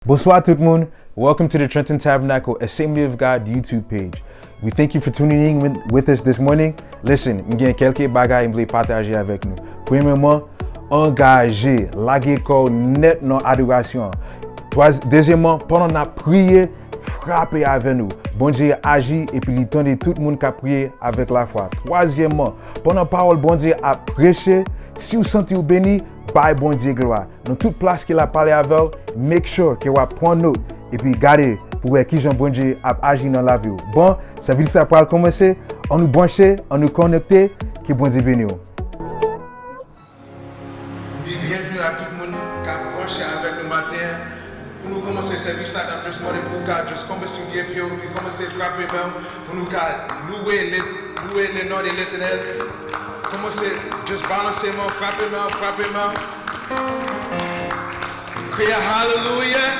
Bonsoir tout le monde. Welcome to the Trenton Tabernacle Assembly of God YouTube page. We thank you for tuning in with us this morning. Listen, il y a quelques bagages que je voulais partager avec nous. Premièrement, engager, laguer corps net dans l'adoration. Deuxièmement, pendant la prière, frapper avec nous. Bon Dieu agit et puis il tente tout le monde qui a prié avec la foi. Troisièmement, pendant la parole, bon Dieu a prêché. Si vous sentez vous béni, bye bon Dieu gloire. Dans toute place qu'il a parlé avec, make sure que vous prenez note et puis gardez pour voir qui Jean bon Dieu a agi dans la vie. Bon, ça veut dire ça pour commencer. On nous brancher, on nous connecter, que bon Dieu bénisse. Bienvenue à tout le monde qui a branché avec nous matin. Pour nous commencer le service là, dans juste demander pour nous juste commencer Dieu puis commencer à frapper même pour nous louer le nom de l'Éternel. Commencez juste balancer main, frapper main. Crier Hallelujah,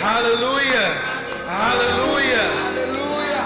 Hallelujah, Hallelujah.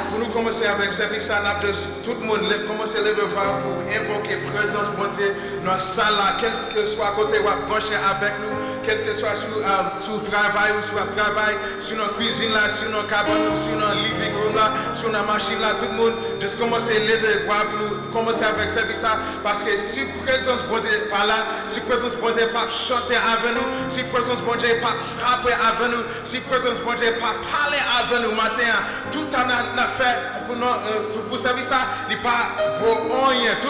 Pour nous commencer avec service là, juste tout le monde commencer à lever pour invoquer présence bon Dieu dans la salle là, quel que soit côté ou branché avec nous, quel que soit sur travail ou sur travail, sur notre cuisine là, sur notre cabane ou sur notre living room là, sur notre machine là, tout le monde juste commencer à lever pour nous commencer avec service là, parce que si présence bon Dieu pas là, si présence bon Dieu pas chanter avec nous, si présence bon Dieu pas frapper avec nous, si présence bon Dieu pas parler avec nous matin, tout ça n'a fait pour service ça, il pas vaut rien. Tout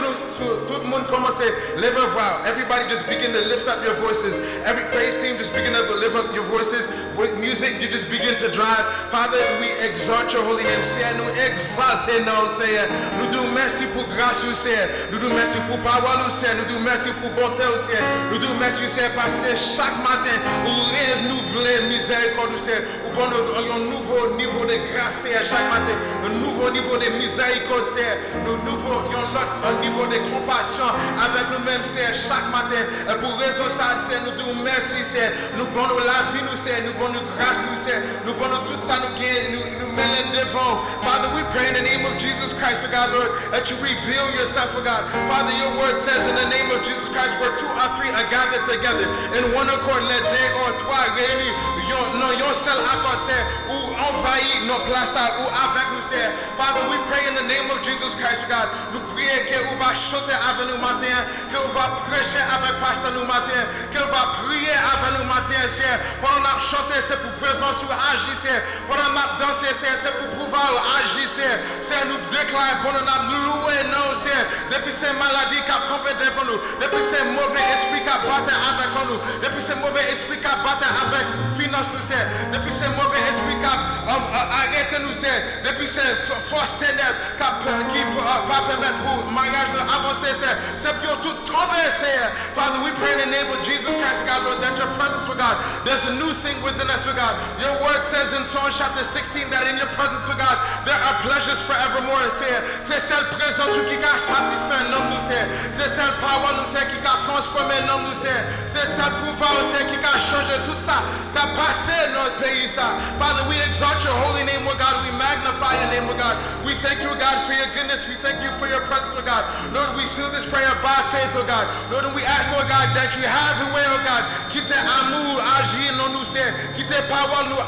le monde commence à lever voix. Everybody just begin to lift up your voices. Every praise team just begin to lift up your voices. With music, you just begin to drive. Father, we exalt your holy name. Seigneur, nous exalter nous, Seigneur. Nous disons merci pour grâce, Seigneur. Nous disons merci pour parole, Seigneur. Nous disons merci pour bonté, Seigneur. Nous disons merci, Seigneur, parce que chaque matin, nous renouvelons miséricorde, Seigneur. Nous prenons un nouveau niveau de grâce, Seigneur, chaque matin. Un nouveau niveau de miséricorde, Seigneur. Un niveau de compassion avec nous-mêmes, Seigneur, chaque matin. Et pour raison ça, Seigneur, nous disons merci, Seigneur. Nous prenons la vie, nous, Seigneur. Nous prenons grâce, nous, Seigneur. Nous prenons tout ça, nous mêlons devant. Father, we pray in the name of Jesus Christ, oh God, Lord, that you reveal yourself, oh God. Father, your word says in the name of Jesus Christ, where 2 or 3 are gathered together in one accord, let they or toi réunis yon seul accord, Seigneur, ou envahir nos places, ou avec nous, Seigneur. Father, we pray in the name of Jesus Christ, oh God. Nous prions que vous va chanter avec nous matin, que vous va prêcher avec pasteur nous matin, que vous va prier avec nous matin, Seigneur. Pendant qu'on chanter, c'est pour présence ou agir, Seigneur. Pendant qu'on danser, c'est pour pouvoir agir, Seigneur. Seigneur, nous déclarons, pendant qu'on louer, non, Seigneur. Depuis ces maladies qui ont campé devant nous, depuis ces mauvais esprits qui battent avec nous, depuis ces mauvais esprits qui battent avec finance, nous, Seigneur. Depuis ces mauvais esprits qui arrêtent nous, Seigneur. Depuis ces forces ténèbres qui ne peuvent pas permettre pour mariage d'avancer, Seigneur. C'est pour tout tomber, Seigneur. Father, we pray in the name of Jesus Christ, God, Lord, that your presence, with God, there's a new thing within us, with God. Your word says in Psalm chapter 16 that in your presence, with God, there are pleasures forevermore, Seigneur. C'est cette présence qui a satisfait un homme, nous, Seigneur. C'est cette parole, nous, Seigneur, qui a transformé un homme, nous, Seigneur. C'est cette pouvoir, Seigneur, qui a changé tout ça, qui a passé notre pays, ça. Father, we exalt your holy name, oh God. We magnify your name, oh God. We thank you, God, for your goodness. We thank you for your presence, oh God. Lord, we seal this prayer by faith, oh God. Lord, and we ask, Lord God, that you have your way, oh God. Qui tes amour agit dans nous, Seigneur. Qui tes paroles nous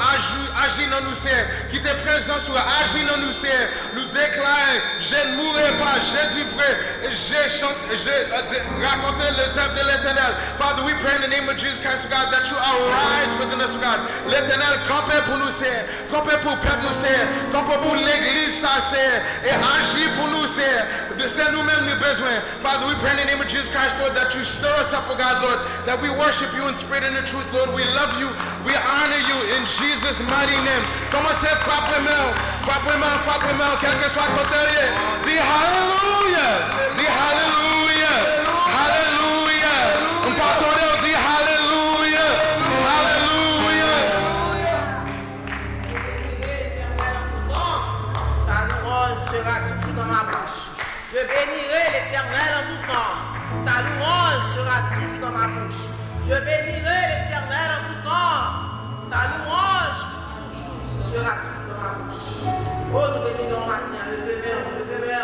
agit dans nous, Seigneur. Qui tes présences agit dans nous, Seigneur. Nous déclarons, je ne mourrai pas, Jésus vrai. J'ai raconté les œuvres de l'Éternel. Father, we pray in the name of Jesus Christ, oh God, that you arise within us, oh God. L'Éternel, campez pour nous, Seigneur. Campez pour le peuple, nous, Seigneur. Campez pour l'église, ça, Seigneur. Et agis pour nous, Seigneur. De ce nous-mêmes nous besoin. Father, we pray in the name of Jesus Christ, Lord, that you stir us up, oh God, Lord, that we worship you in spirit and in truth, Lord. We love you. We honor you in Jesus' mighty name. Commencez à frapper main, quel que soit côté. Dis Hallelujah. Dis Hallelujah. Hallelujah. On peut entendre, dis Hallelujah. Hallelujah. Sa louange sera toujours dans ma bouche. Je bénirai l'Éternel en tout temps. Sa louange sera toujours dans ma bouche. Je bénirai l'Éternel en tout temps. Sa louange sera toujours dans ma bouche. Oh, nous bénissons matin. Levez-moi,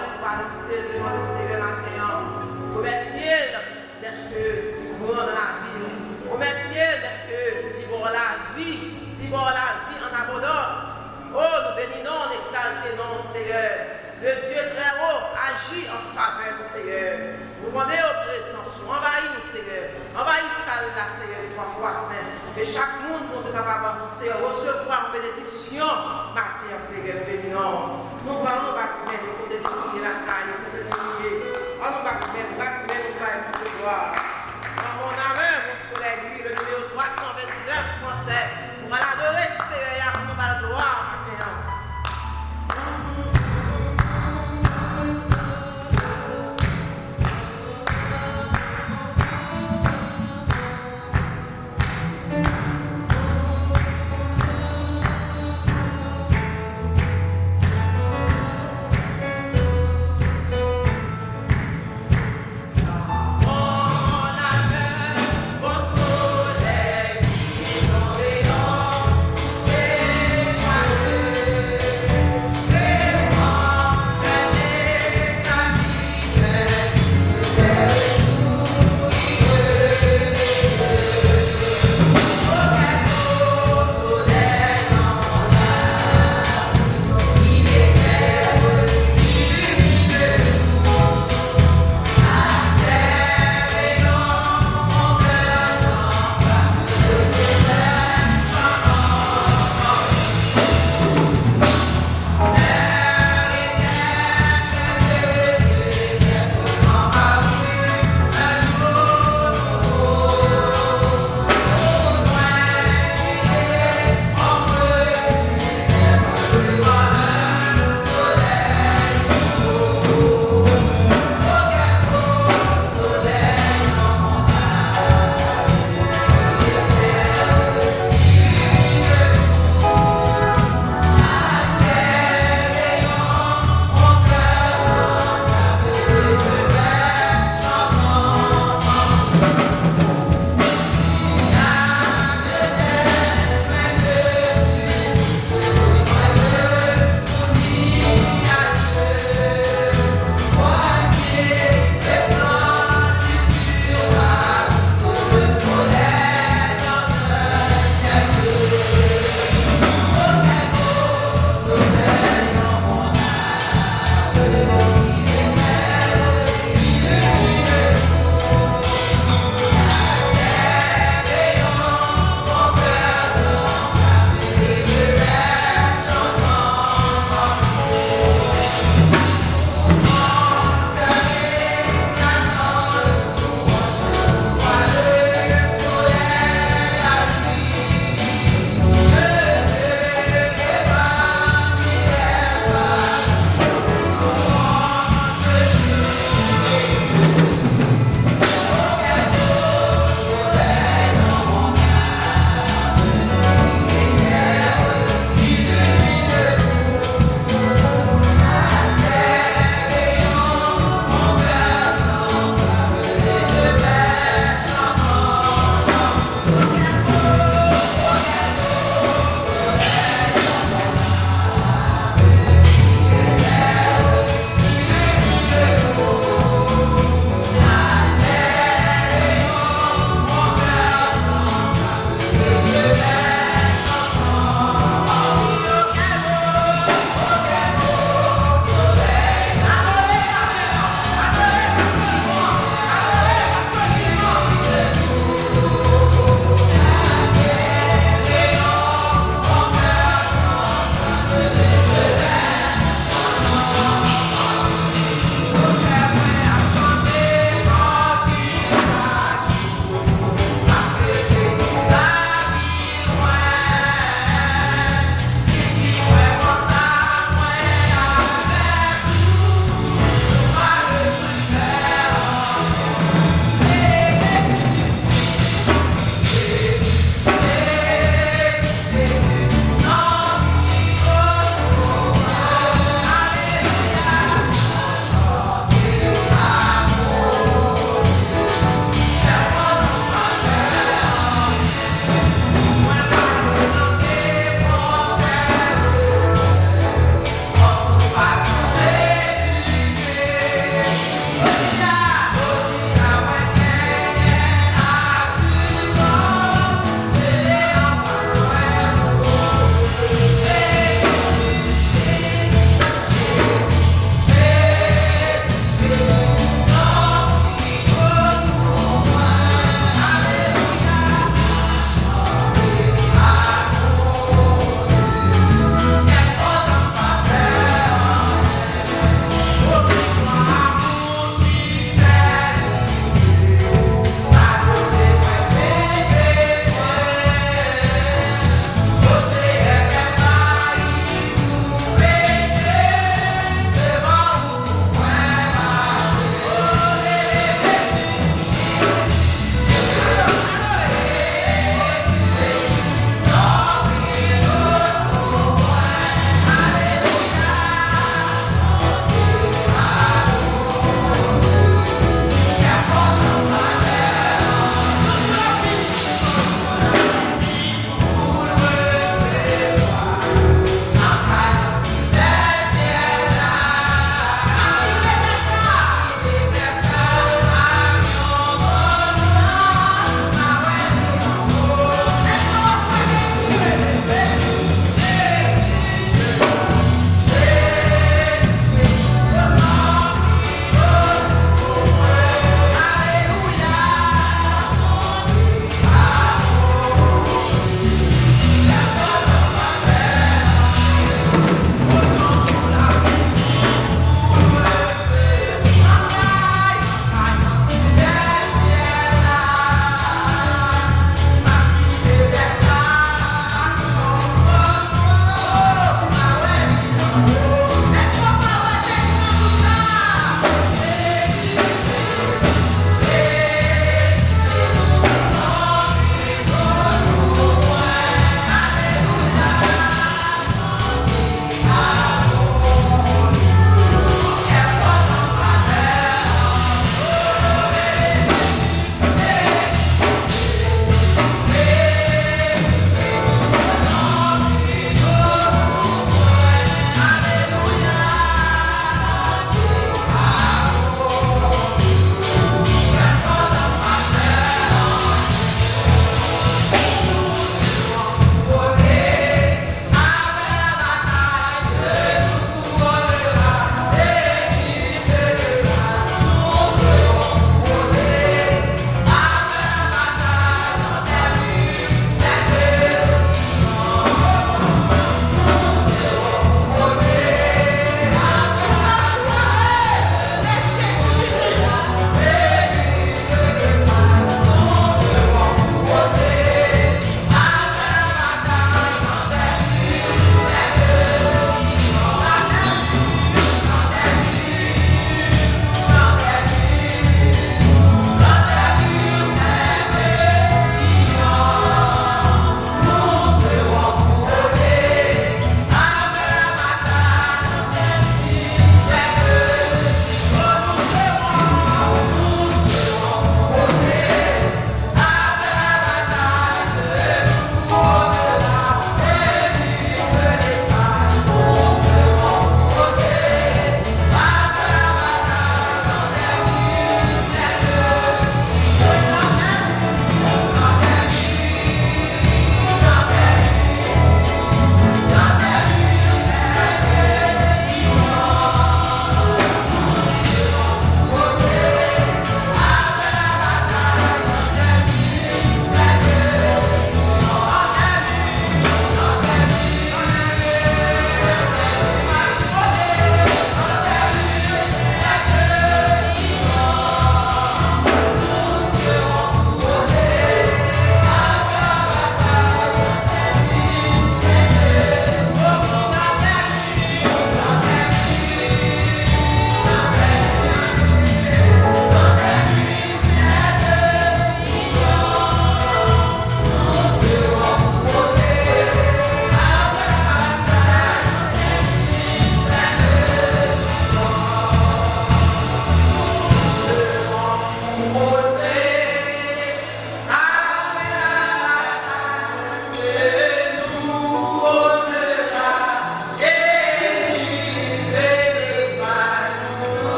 on va nous servir matin. Remercie Libère la vie en abondance. Oh, nous bénissons, nous exaltons, Seigneur. Le Dieu très haut agit en faveur du Seigneur. Nous demandons au présence, envahis-nous, Seigneur. Envahis salle là, Seigneur, 3 fois saint. Que chaque monde, pour te capable, Seigneur, recevoir une bénédiction. Matin, Seigneur, bénissons. Nous parlons, nous pour te prier la caille, pour te prier. Nous pour te gloire. Dans mon âme, mon soleil, lui, le numéro 329 français. Nous allons adorer, Seigneur, pour nous la gloire, matin.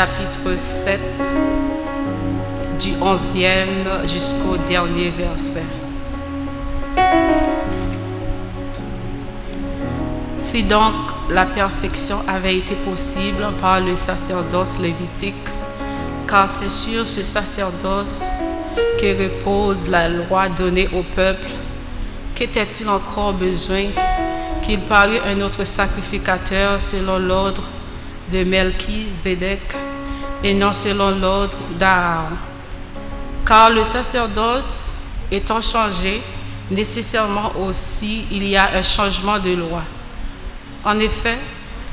chapitre 7, du 11e jusqu'au dernier verset. Si donc la perfection avait été possible par le sacerdoce lévitique, car c'est sur ce sacerdoce que repose la loi donnée au peuple, qu'était-il encore besoin qu'il parût un autre sacrificateur selon l'ordre de Melchizedek et non selon l'ordre d'Aaron? Car le sacerdoce étant changé, nécessairement aussi il y a un changement de loi. En effet,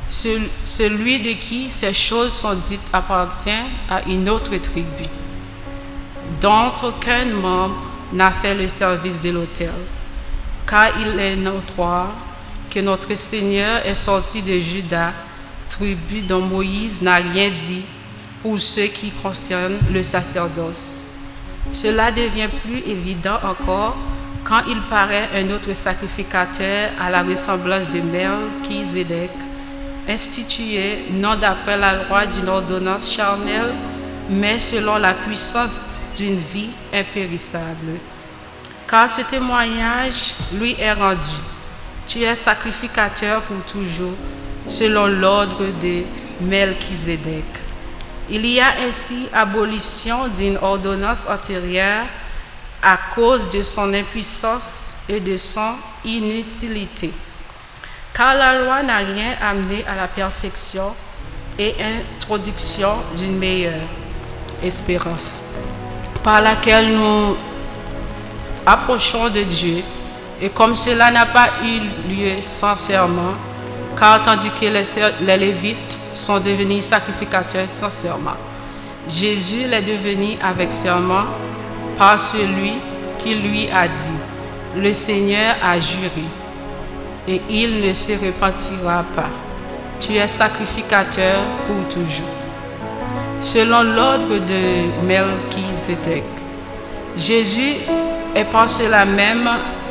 celui de qui ces choses sont dites appartient à une autre tribu, dont aucun membre n'a fait le service de l'autel, car il est notoire que notre Seigneur est sorti de Juda, tribu dont Moïse n'a rien dit pour ce qui concerne le sacerdoce. Cela devient plus évident encore quand il paraît un autre sacrificateur à la ressemblance de Melchizedek, institué non d'après la loi d'une ordonnance charnelle, mais selon la puissance d'une vie impérissable. Car ce témoignage lui est rendu. Tu es sacrificateur pour toujours, selon l'ordre de Melchizedek. Il y a ainsi abolition d'une ordonnance antérieure à cause de son impuissance et de son inutilité. Car la loi n'a rien amené à la perfection et introduction d'une meilleure espérance, par laquelle nous approchons de Dieu, et comme cela n'a pas eu lieu sans serment, car tandis que les Lévites sont devenus sacrificateurs sans serment, Jésus l'est devenu avec serment par celui qui lui a dit, le Seigneur a juré, et il ne se repentira pas. Tu es sacrificateur pour toujours. Selon l'ordre de Melchizedek, Jésus est par cela même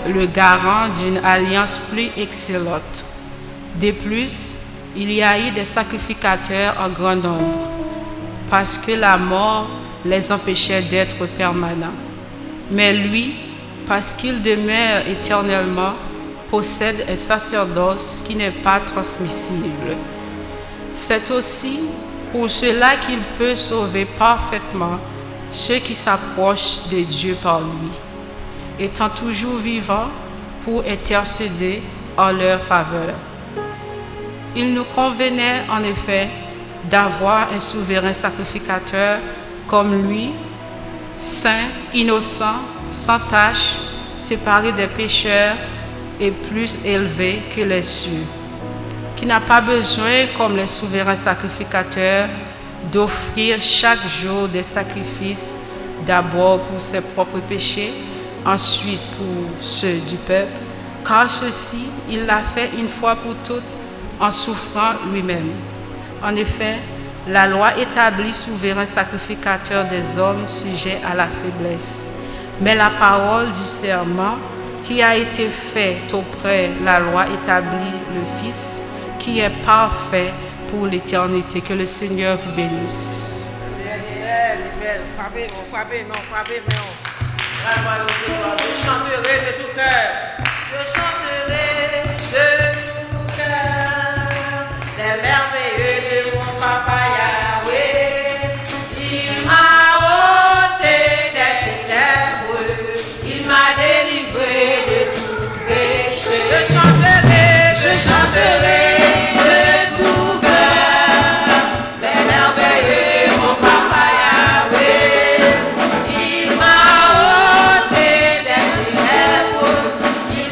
le garant d'une alliance plus excellente. De plus, il y a eu des sacrificateurs en grand nombre, parce que la mort les empêchait d'être permanents. Mais lui, parce qu'il demeure éternellement, possède un sacerdoce qui n'est pas transmissible. C'est aussi pour cela qu'il peut sauver parfaitement ceux qui s'approchent de Dieu par lui, étant toujours vivant pour intercéder en leur faveur. Il nous convenait en effet d'avoir un souverain sacrificateur comme lui, saint, innocent, sans tache, séparé des pécheurs et plus élevé que les cieux, qui n'a pas besoin, comme les souverains sacrificateurs, d'offrir chaque jour des sacrifices, d'abord pour ses propres péchés, ensuite pour ceux du peuple, car ceci, il l'a fait une fois pour toutes en souffrant lui-même. En effet, la loi établit souverain sacrificateur des hommes sujets à la faiblesse, mais la parole du serment qui a été faite auprès de la loi établit le Fils qui est parfait pour l'éternité. Que le Seigneur vous bénisse. Je chanterai de tout cœur. Je chanterai de tout cœur les merveilleux de mon papa Yahweh. Il m'a ôté des ténèbres, il m'a délivré de tout péché. Je chanterai de tout cœur les merveilleux de mon papa Yahweh. Il m'a ôté des ténèbres, il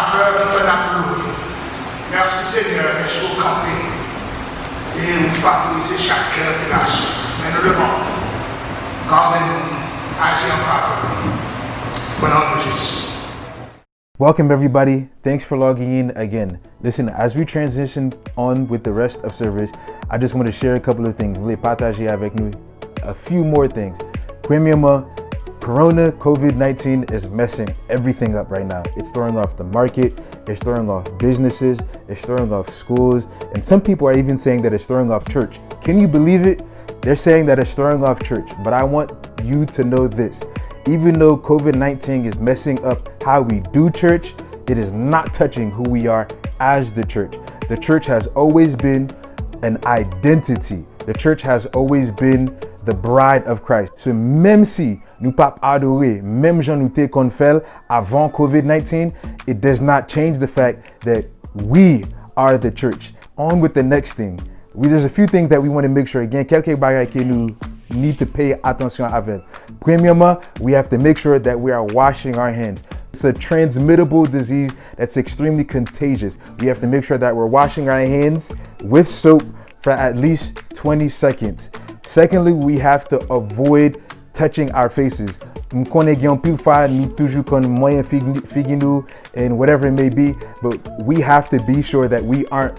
faveur qui fait la louer. Merci Seigneur, est-ce que vous campez et vous favorisez chaque cœur qui la suit. Mais nous devons gardez-nous, agir en faveur. Au nom de Jésus. Welcome everybody. Thanks for logging in again. Listen, as we transition on with the rest of service, I just want to share a couple of things. Je voulais partager avec nous a few more things. Premièrement, Corona COVID-19 is messing everything up right now. It's throwing off the market, it's throwing off businesses, it's throwing off schools, and some people are even saying that it's throwing off church. Can you believe it? They're saying that it's throwing off church, but I want you to know this. Even though COVID-19 is messing up how we do church, it is not touching who we are as the church. The church has always been an identity. The church has always been the bride of Christ. So même si nous pas adorer, même Jean nous te kon fel avant COVID-19, it does not change the fact that we are the church. On with the next thing. There's a few things that we want to make sure. Again, quelques bagages que nous need to pay attention avec. Premièrement, we have to make sure that we are washing our hands. It's a transmittable disease that's extremely contagious. We have to make sure that we're washing our hands with soap for at least 20 seconds. Secondly, we have to avoid touching our faces. M'konne gen pile fois nous toujours kon moyen figi nous and whatever it may be, but we have to be sure that we aren't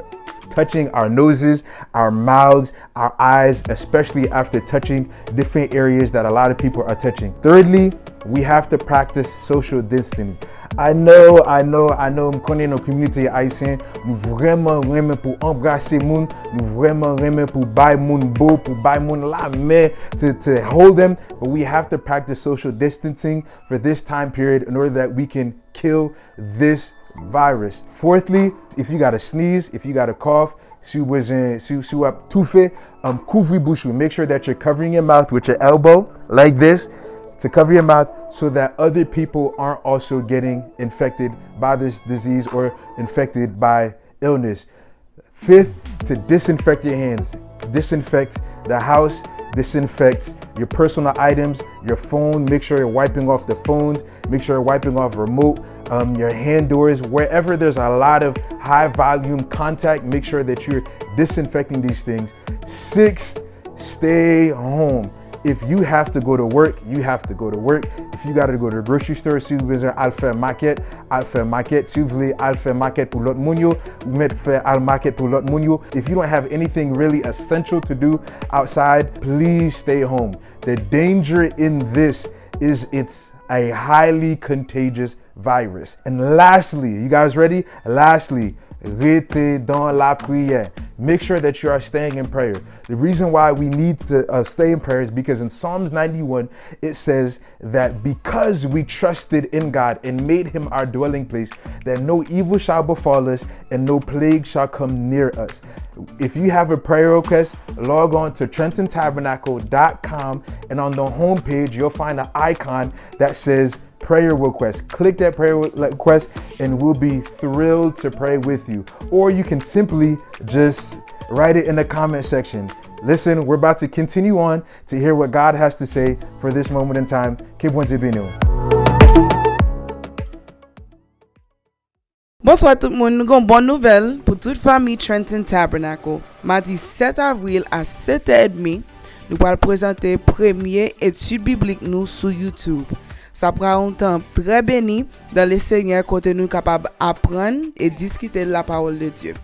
touching our noses, our mouths, our eyes, especially after touching different areas that a lot of people are touching. Thirdly, we have to practice social distancing. I know, m'konne nos communauté haïtienne, nous vraiment remen pour embrasser moun, nous vraiment remen pour bay moun beau, pour bay moun la main, to hold them, but we have to practice social distancing for this time period in order that we can kill this virus. Fourthly, if you got to sneeze, if you got to cough, si vous êtes touffé, couvre bouche. Make sure that you're covering your mouth with your elbow like this to cover your mouth so that other people aren't also getting infected by this disease or infected by illness. Fifth, to disinfect your hands. Disinfect the house, disinfect your personal items, your phone. Make sure you're wiping off the phones. Make sure you're wiping off remote, your hand doors. Wherever there's a lot of high volume contact, make sure that you're disinfecting these things. Sixth, stay home. If you have to go to work, you have to go to work. If you got to go to the grocery store, si vous besoin al faire market, al faire market. Si vous voulez al faire market pour l'autre moun yo, vous mettez faire al market pour l'autre moun yo. If you don't have anything really essential to do outside, please stay home. The danger in this is it's a highly contagious virus. And lastly, you guys ready? Lastly, restez dans la prière. Make sure that you are staying in prayer. The reason why we need to stay in prayer is because in Psalms 91, it says that because we trusted in God and made him our dwelling place, that no evil shall befall us and no plague shall come near us. If you have a prayer request, log on to TrentonTabernacle.com, and on the homepage, you'll find an icon that says prayer request. Click that prayer request and we'll be thrilled to pray with you. Or you can simply just write it in the comment section. Listen, we're about to continue on to hear what God has to say for this moment in time. Keep on being. Bonsoir tout le monde, nous avons une bonne nouvelle pour toute famille Trenton Tabernacle. Mardi 7 avril à 7h30, nous allons présenter première étude biblique nous sur YouTube. Ça prend un temps très béni dans le Seigneur côté nous capables d'apprendre et discuter de la parole de Dieu.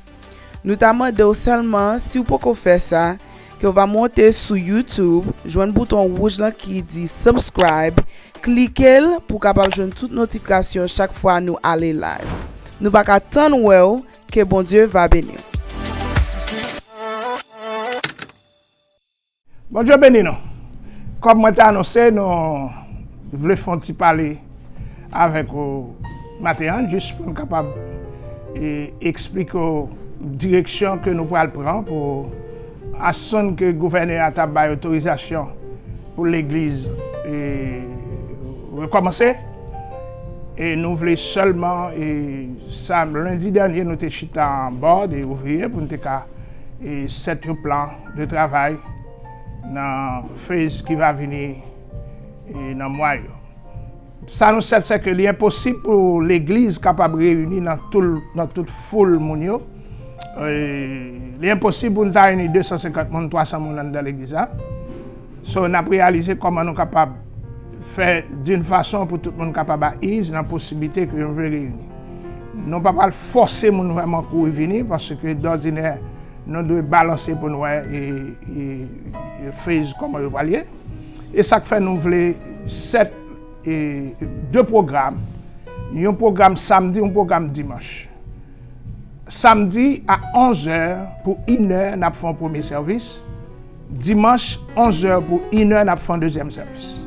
Nous demandons seulement si vous pouvez faire ça, que vous va monter sur YouTube, joindre le bouton rouge là qui dit subscribe, cliquez pour capable joindre toute notification chaque fois nous aller live. Nous pas attendre que bon Dieu va bénir. Bon Dieu béni nous. Comme moi t'ai annoncé, nous voulons faire un petit parler avec Mathéan, juste pour nous capable expliquer la direction que nous pourrons prendre pour assurer que le gouverneur a donné autorisation pour l'église recommencer. Et nous voulons seulement, lundi dernier, nous étions en bord des ouvriers pour nous set un plan de travail dans la phase qui va venir dans le mois. ça nous sait c'est que l'impossible pour l'église capable de réunir dans toute foule moun yo. L'impossible pour nous réunir 250 moun, 300 moun dans l'église. So on a réalisé comment nous capable faire d'une façon pour tout le monde capable à ease dans la possibilité que nous veut réunir. Nous ne pouvons pas forcer moun vraiment pour venir parce que d'ordinaire nous devons balancer pour nous et faire comme nous voulons. Et ça fait nous voulons 2 programmes. Un programme samedi, un programme dimanche. Samedi à 11h pour 1h, nous avons un premier service. Dimanche, 11h pour 1h, nous avons un deuxième service.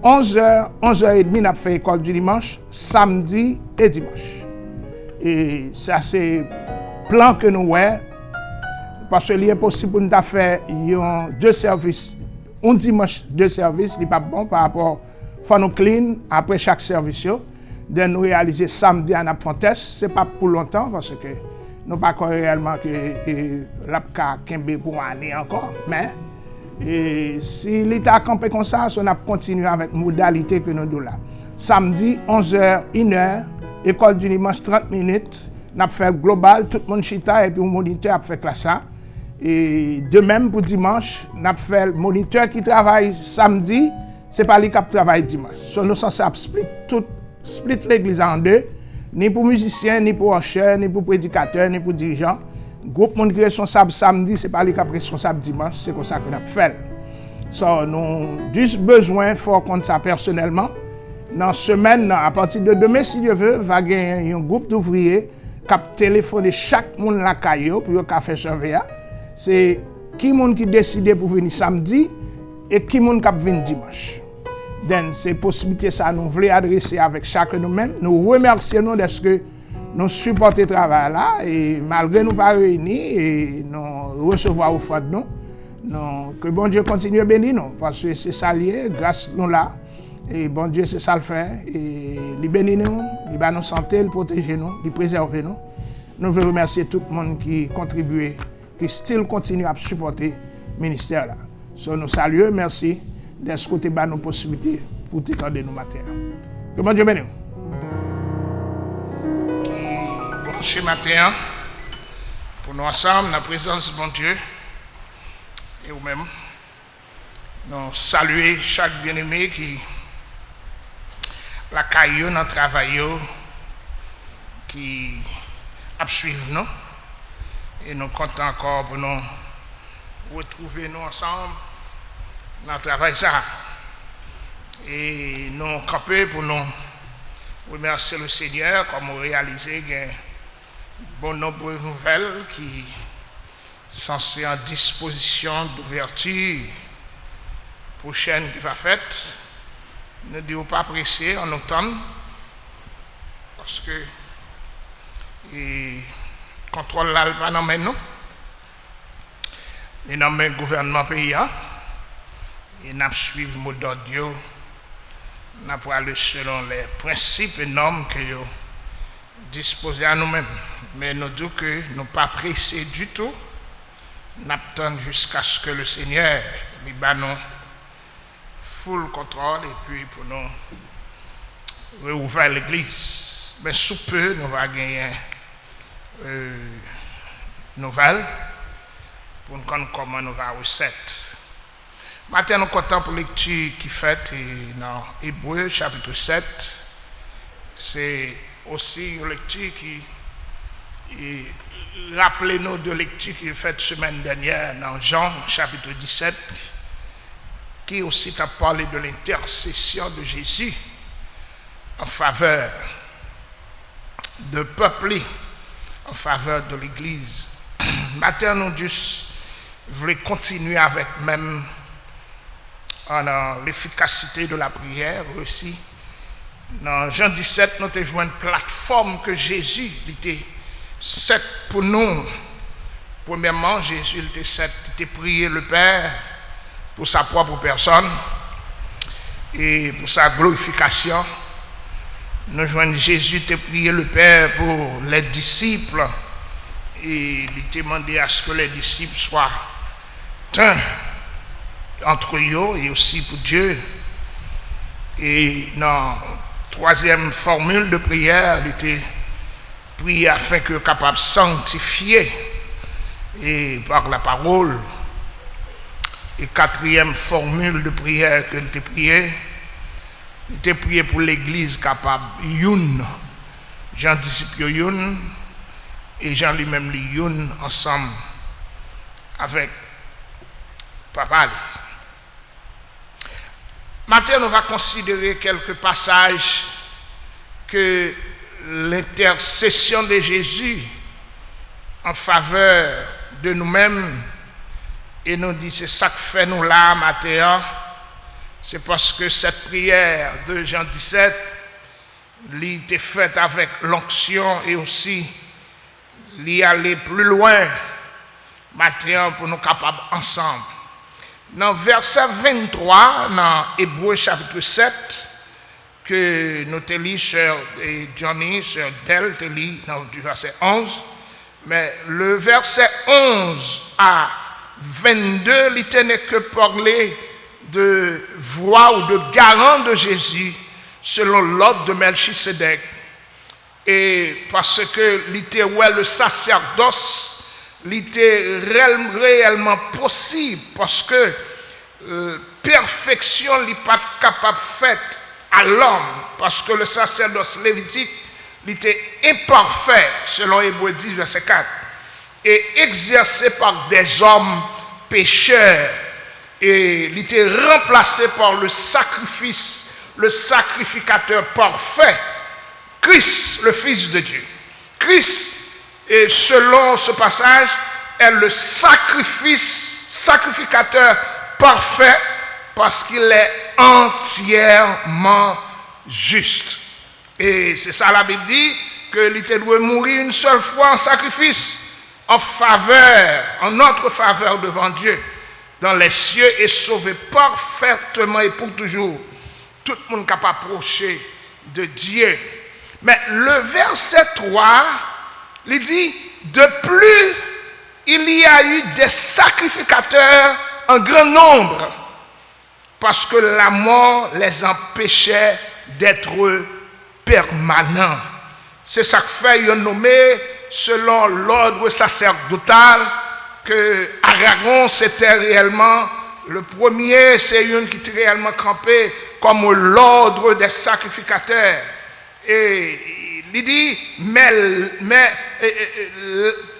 11h, 11h30, nous avons fait l'école du dimanche, samedi et dimanche. Et ça, c'est le plan que nous avons. Parce qu'il est possible pour nous de faire 2 services. Un dimanche, 2 services, ce n'est pas bon par rapport à nous clean après chaque service. De nous réaliser samedi à Napfontes, ce n'est pas pour longtemps parce que nous ne pas réellement que l'APCA Kembe pour une année encore. Mais si l'État a campé comme ça, on a continué avec la modalité que nous avons là. Samedi, 11h, 1h, école du dimanche, 30 minutes. Nous avons fait global, tout le monde chita et puis le moniteur a fait classe. Et de même pour dimanche, nous avons fait le moniteur qui travaille samedi, ce n'est pas lui qui travaille dimanche. So, nous sommes censés split l'église en 2, ni pour musiciens, ni pour usher, ni pour prédicateurs, ni pour dirigeants. Le groupe monde qui est responsable samedi, ce n'est pas lui qui est responsable dimanche, c'est comme ça que nous avons fait. So, nous avons juste besoin de faire compte ça personnellement. Dans la semaine, à partir de demain, si Dieu veut, va gagner un groupe d'ouvriers qui a téléphoné chaque monde la caillou pour faire surveiller. C'est qui monde qui décide pour venir samedi et qui monde qui vient dimanche. Donc, ces possibilités, ça nous voulons adresser avec chacun de nous-mêmes. Nous remercions de ce que nous supportons le travail là et malgré nous pas réunis et nous recevoir offrande nous. Que bon Dieu continue à bénir nous parce que c'est ça lié, grâce nous là. Et bon Dieu, c'est ça le fait. Et il bénit nous, il va nous santé, il protège nous, il préserve nous. Nous voulons remercier tout le monde qui contribue, qui still continue à supporter le ministère là. So, nous saluons, merci d'escouter nos possibilités pour t'étendre nos matières. Que bon Dieu bénisse. Bon ce matin, pour nous ensemble, dans la présence de bon Dieu, et vous-même, nous saluer chaque bien-aimé qui la caillou dans le travail, qui a suivi nous. Et nous comptons encore pour nous retrouver nous ensemble dans le travail ça. Et nous camper pour nous remercier le Seigneur comme nous réaliser bon nombre de nouvelles qui sont censées en disposition d'ouverture prochaine qui va faite. Ne devons pas presser en automne parce que le contrôle là pas dans nous. Et dans le gouvernement pays et nous suivons le mot d'ordre, nous allons aller selon les principes et normes que nous disposons à nous-mêmes. Mais nous disons que nous ne sommes pas pressés du tout. Nous attendons jusqu'à ce que le Seigneur nous donne full contrôle et puis pour nous rouvrir l'église. Mais sous peu, nous allons gagner nouvelles pour nous connaître comment nous allons recette. Maintenant, nous sommes contents pour la lecture qui est faite dans Hébreux chapitre 7. C'est aussi une lecture qui rappelle-nous de lecture qui est faite la semaine dernière dans Jean chapitre 17, qui aussi t'a parlé de l'intercession de Jésus en faveur de peupler, en faveur de l'Église. Maintenant, nous voulons continuer avec même l'efficacité de la prière aussi. Dans Jean 17, nous avons joué une plateforme que Jésus était set pour nous. Premièrement, Jésus était prié le Père pour sa propre personne et pour sa glorification. Nous joignons Jésus te prié le Père pour les disciples et il était demandé à ce que les disciples soient un entre eux et aussi pour Dieu. Et dans la troisième formule de prière, il était prié afin que capable de sanctifier et par la parole. Et quatrième formule de prière qu'il était prié, il était prié pour l'église capable youn. Jean disciple youn et Jean lui-même youn ensemble avec papa. Maintenant, nous allons considérer quelques passages que l'intercession de Jésus en faveur de nous-mêmes, et nous dit c'est ça que fait nous là matin, c'est parce que cette prière de Jean 17, elle était faite avec l'onction et aussi l'y aller plus loin matin pour nous capables ensemble. Dans verset 23, dans Hébreux chapitre 7, que nous te lis sur Johnny, sur Del, te lis dans du verset 11, mais le verset 11 à 22, il n'est que parler de voix ou de garant de Jésus selon l'ordre de Melchisedec. Et parce que le sacerdoce, était réellement possible parce que perfection n'est pas capable de faite à l'homme parce que le sacerdoce lévitique était imparfait selon Hébreux 10 verset 4 et exercé par des hommes pécheurs et il était remplacé par le sacrificateur parfait, Christ, le Fils de Dieu. Christ, et selon ce passage, est le sacrificateur parfait parce qu'il est entièrement juste. Et c'est ça la Bible dit, qu'il était doit mourir une seule fois en sacrifice, en notre faveur devant Dieu, dans les cieux, et sauver parfaitement et pour toujours tout le monde capable d'approcher de Dieu. Mais le verset 3, il dit, de plus, il y a eu des sacrificateurs en grand nombre, parce que la mort les empêchait d'être permanents. C'est ça que fait ils ont nommé, selon l'ordre sacerdotal, que Aragon c'était réellement le premier, c'est une qui était réellement campé comme l'ordre des sacrificateurs. Et il dit, mais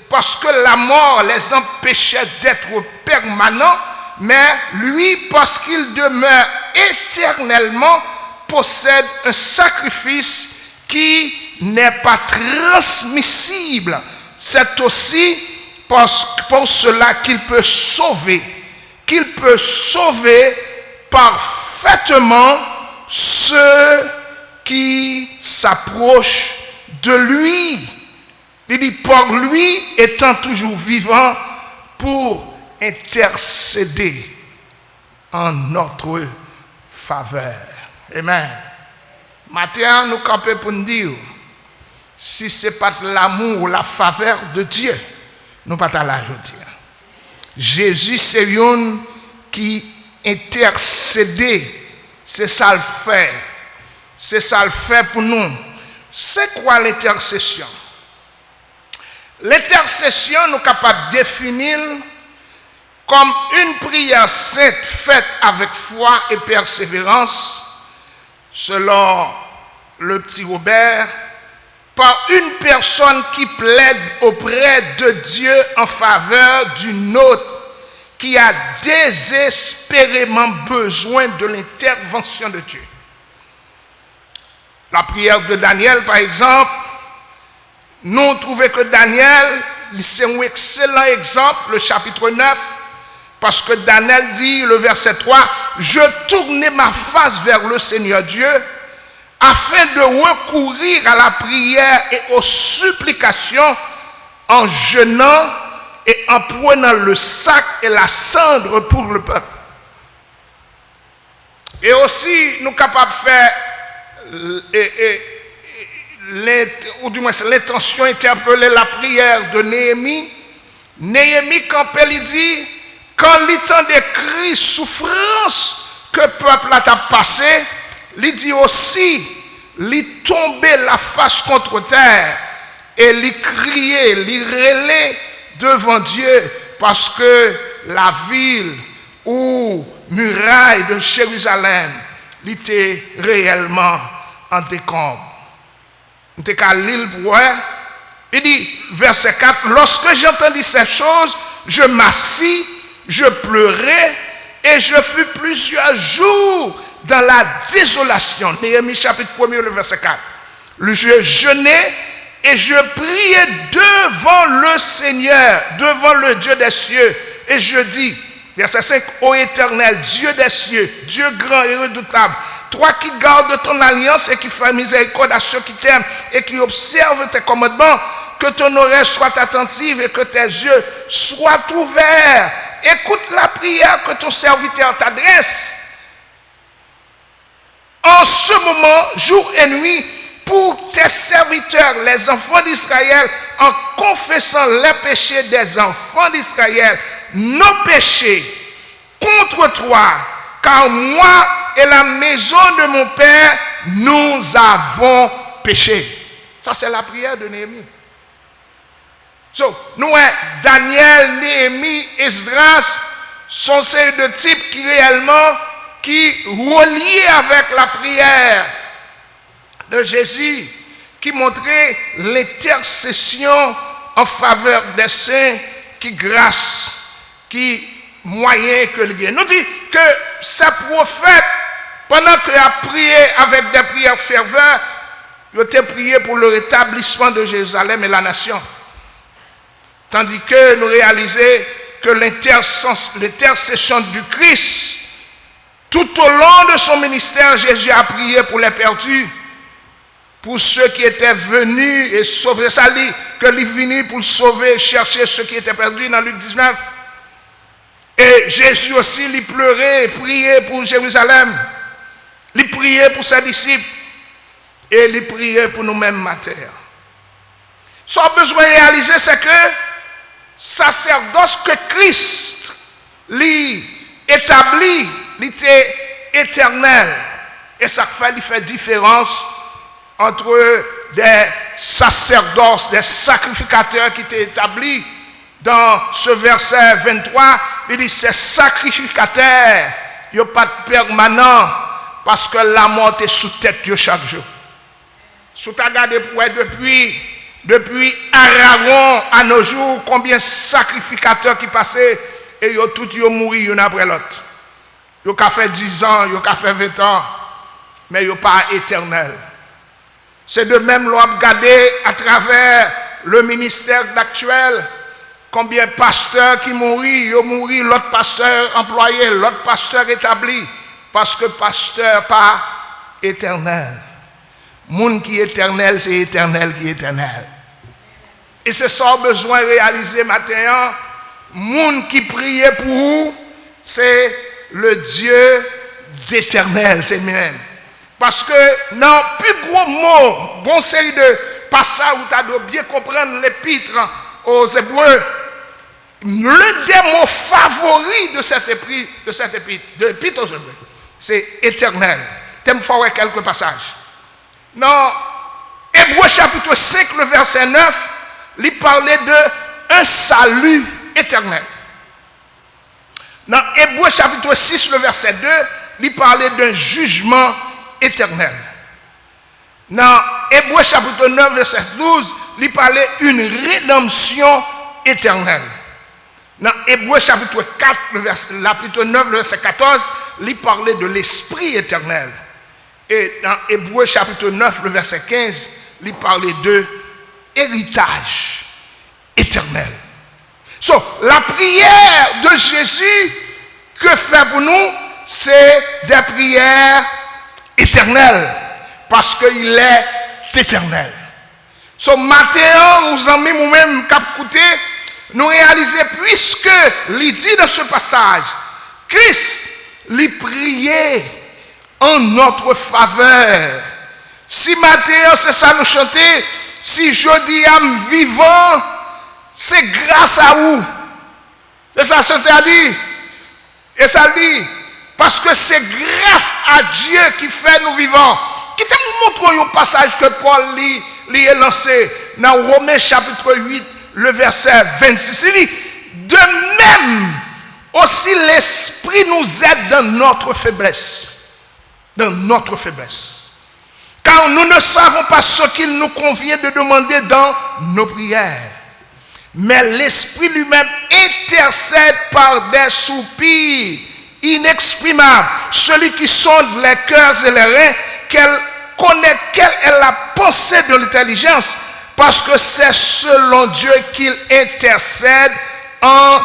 parce que la mort les empêchait d'être permanents, mais lui, parce qu'il demeure éternellement, possède un sacrifice qui n'est pas transmissible. C'est aussi pour cela qu'il peut sauver parfaitement ceux qui s'approchent de lui. Il dit, pour lui étant toujours vivant pour intercéder en notre faveur. Amen. Maintenant, nous campons pour nous dire, si ce n'est pas l'amour ou la faveur de Dieu, nous ne pouvons pas l'ajouter. Jésus, c'est un qui intercède. C'est ça le fait. C'est ça le fait pour nous. C'est quoi l'intercession? L'intercession, nous sommes capables de définir comme une prière sainte faite avec foi et persévérance, selon le petit Robert, par une personne qui plaide auprès de Dieu en faveur d'une autre qui a désespérément besoin de l'intervention de Dieu. La prière de Daniel, par exemple, nous trouvons que Daniel, c'est un excellent exemple, le chapitre 9, parce que Daniel dit, le verset 3, « Je tournai ma face vers le Seigneur Dieu, afin de recourir à la prière et aux supplications en jeûnant et en prenant le sac et la cendre pour le peuple. » Et aussi, nous sommes capables de faire, ou du moins l'intention interpeller la prière de Néhémie. Néhémie, quand il dit, quand il temps des cris, souffrance que le peuple a passé, il dit aussi, il tombait la face contre terre et il criait, il relait devant Dieu parce que la ville ou muraille de Jérusalem était réellement en décombre. On était qu'à l'île pour il dit, verset 4, lorsque j'entendis ces choses, je m'assis, je pleurais et je fus plusieurs jours dans la désolation. Néhémie chapitre 1, le verset 4. Je jeûnais et je priais devant le Seigneur, devant le Dieu des cieux. Et je dis, verset 5, ô Éternel, Dieu des cieux, Dieu grand et redoutable, toi qui gardes ton alliance et qui fais miséricorde à ceux qui t'aiment et qui observent tes commandements, que ton oreille soit attentive et que tes yeux soient ouverts. Écoute la prière que ton serviteur t'adresse. En ce moment, jour et nuit, pour tes serviteurs, les enfants d'Israël, en confessant les péchés des enfants d'Israël, nos péchés contre toi, car moi et la maison de mon Père, nous avons péché. Ça, c'est la prière de Néhémie. Nous, Daniel, Néhémie, Esdras, sont ces deux types qui réellement, qui reliaient avec la prière de Jésus, qui montraient l'intercession en faveur des saints, qui grâce, qui moyen que le gain. Nous dit que ces prophètes, pendant qu'ils ont prié avec des prières ferventes, ils ont prié pour le rétablissement de Jérusalem et la nation. Tandis que nous réalisons que l'intercession du Christ, tout au long de son ministère, Jésus a prié pour les perdus, pour ceux qui étaient venus et sauver. Ça dit que il est venu pour sauver, chercher ceux qui étaient perdus dans Luc 19. Et Jésus aussi, il pleurait, priait pour Jérusalem. Il priait pour ses disciples. Et il priait pour nous-mêmes matin. Ce qu'on a besoin de réaliser, c'est que sacerdoce que Christ lui établit, il était éternel. Et ça fait différence entre des sacerdoces, des sacrificateurs qui étaient établis. Dans ce verset 23, il dit ces sacrificateurs, ils n'ont pas de permanent parce que la mort est sous tête de chaque jour. Si tu as regardé pour depuis Aaron à nos jours, combien de sacrificateurs qui passaient et ils ont tous mouru l'un après l'autre. Ils ont fait 10 ans, ils ont fait 20 ans, mais ils n'ont pas éternel. C'est de même, l'on a regardé à travers le ministère actuel, combien de pasteurs qui mourent, ils ont mouru, l'autre pasteur employé, l'autre pasteur établi, parce que pasteur pas éternel. Monde qui est éternel, c'est éternel qui est éternel. Et c'est ça qu'on a besoin de réaliser maintenant. Monde qui priait pour vous, c'est le Dieu d'éternel, c'est lui-même. Parce que dans le plus gros mot, bon série de passages où tu as bien comprendre l'épître aux Hébreux, l'un des mots favoris de cette épître aux Hébreux, c'est éternel. Tu me feras quelques passages. Dans Hébreux chapitre 5, le verset 9, il parlait d'un salut éternel. Dans Hébreux chapitre 6, le verset 2, il parlait d'un jugement éternel. Dans Hébreux chapitre 9, verset 12, il parlait d'une rédemption éternelle. Dans Hébreux chapitre 4, chapitre 9, le verset 14, il parlait de l'esprit éternel. Et dans Hébreux chapitre 9, le verset 15, il parlait de héritage éternel. La prière de Jésus que fait pour nous, c'est des prières éternelles, parce qu'il est éternel. Matin, nous en nous-mêmes capcouté, nous réalisons, puisque il dit dans ce passage, Christ, il priait en notre faveur. Si matin, c'est ça nous chanter, si je dis âme vivant, c'est grâce à vous. C'est ça que ça dit. Et ça dit, Parce que c'est grâce à Dieu qui fait nous vivants. Qui te montre un passage que Paul lui est lancé dans Romains chapitre 8, le verset 26. Il dit, de même, aussi l'Esprit nous aide dans notre faiblesse. Dans notre faiblesse. Car nous ne savons pas ce qu'il nous convient de demander dans nos prières. Mais l'Esprit lui-même intercède par des soupirs inexprimables. Celui qui sonde les cœurs et les reins, connaît quelle est la pensée de l'intelligence, parce que c'est selon Dieu qu'il intercède en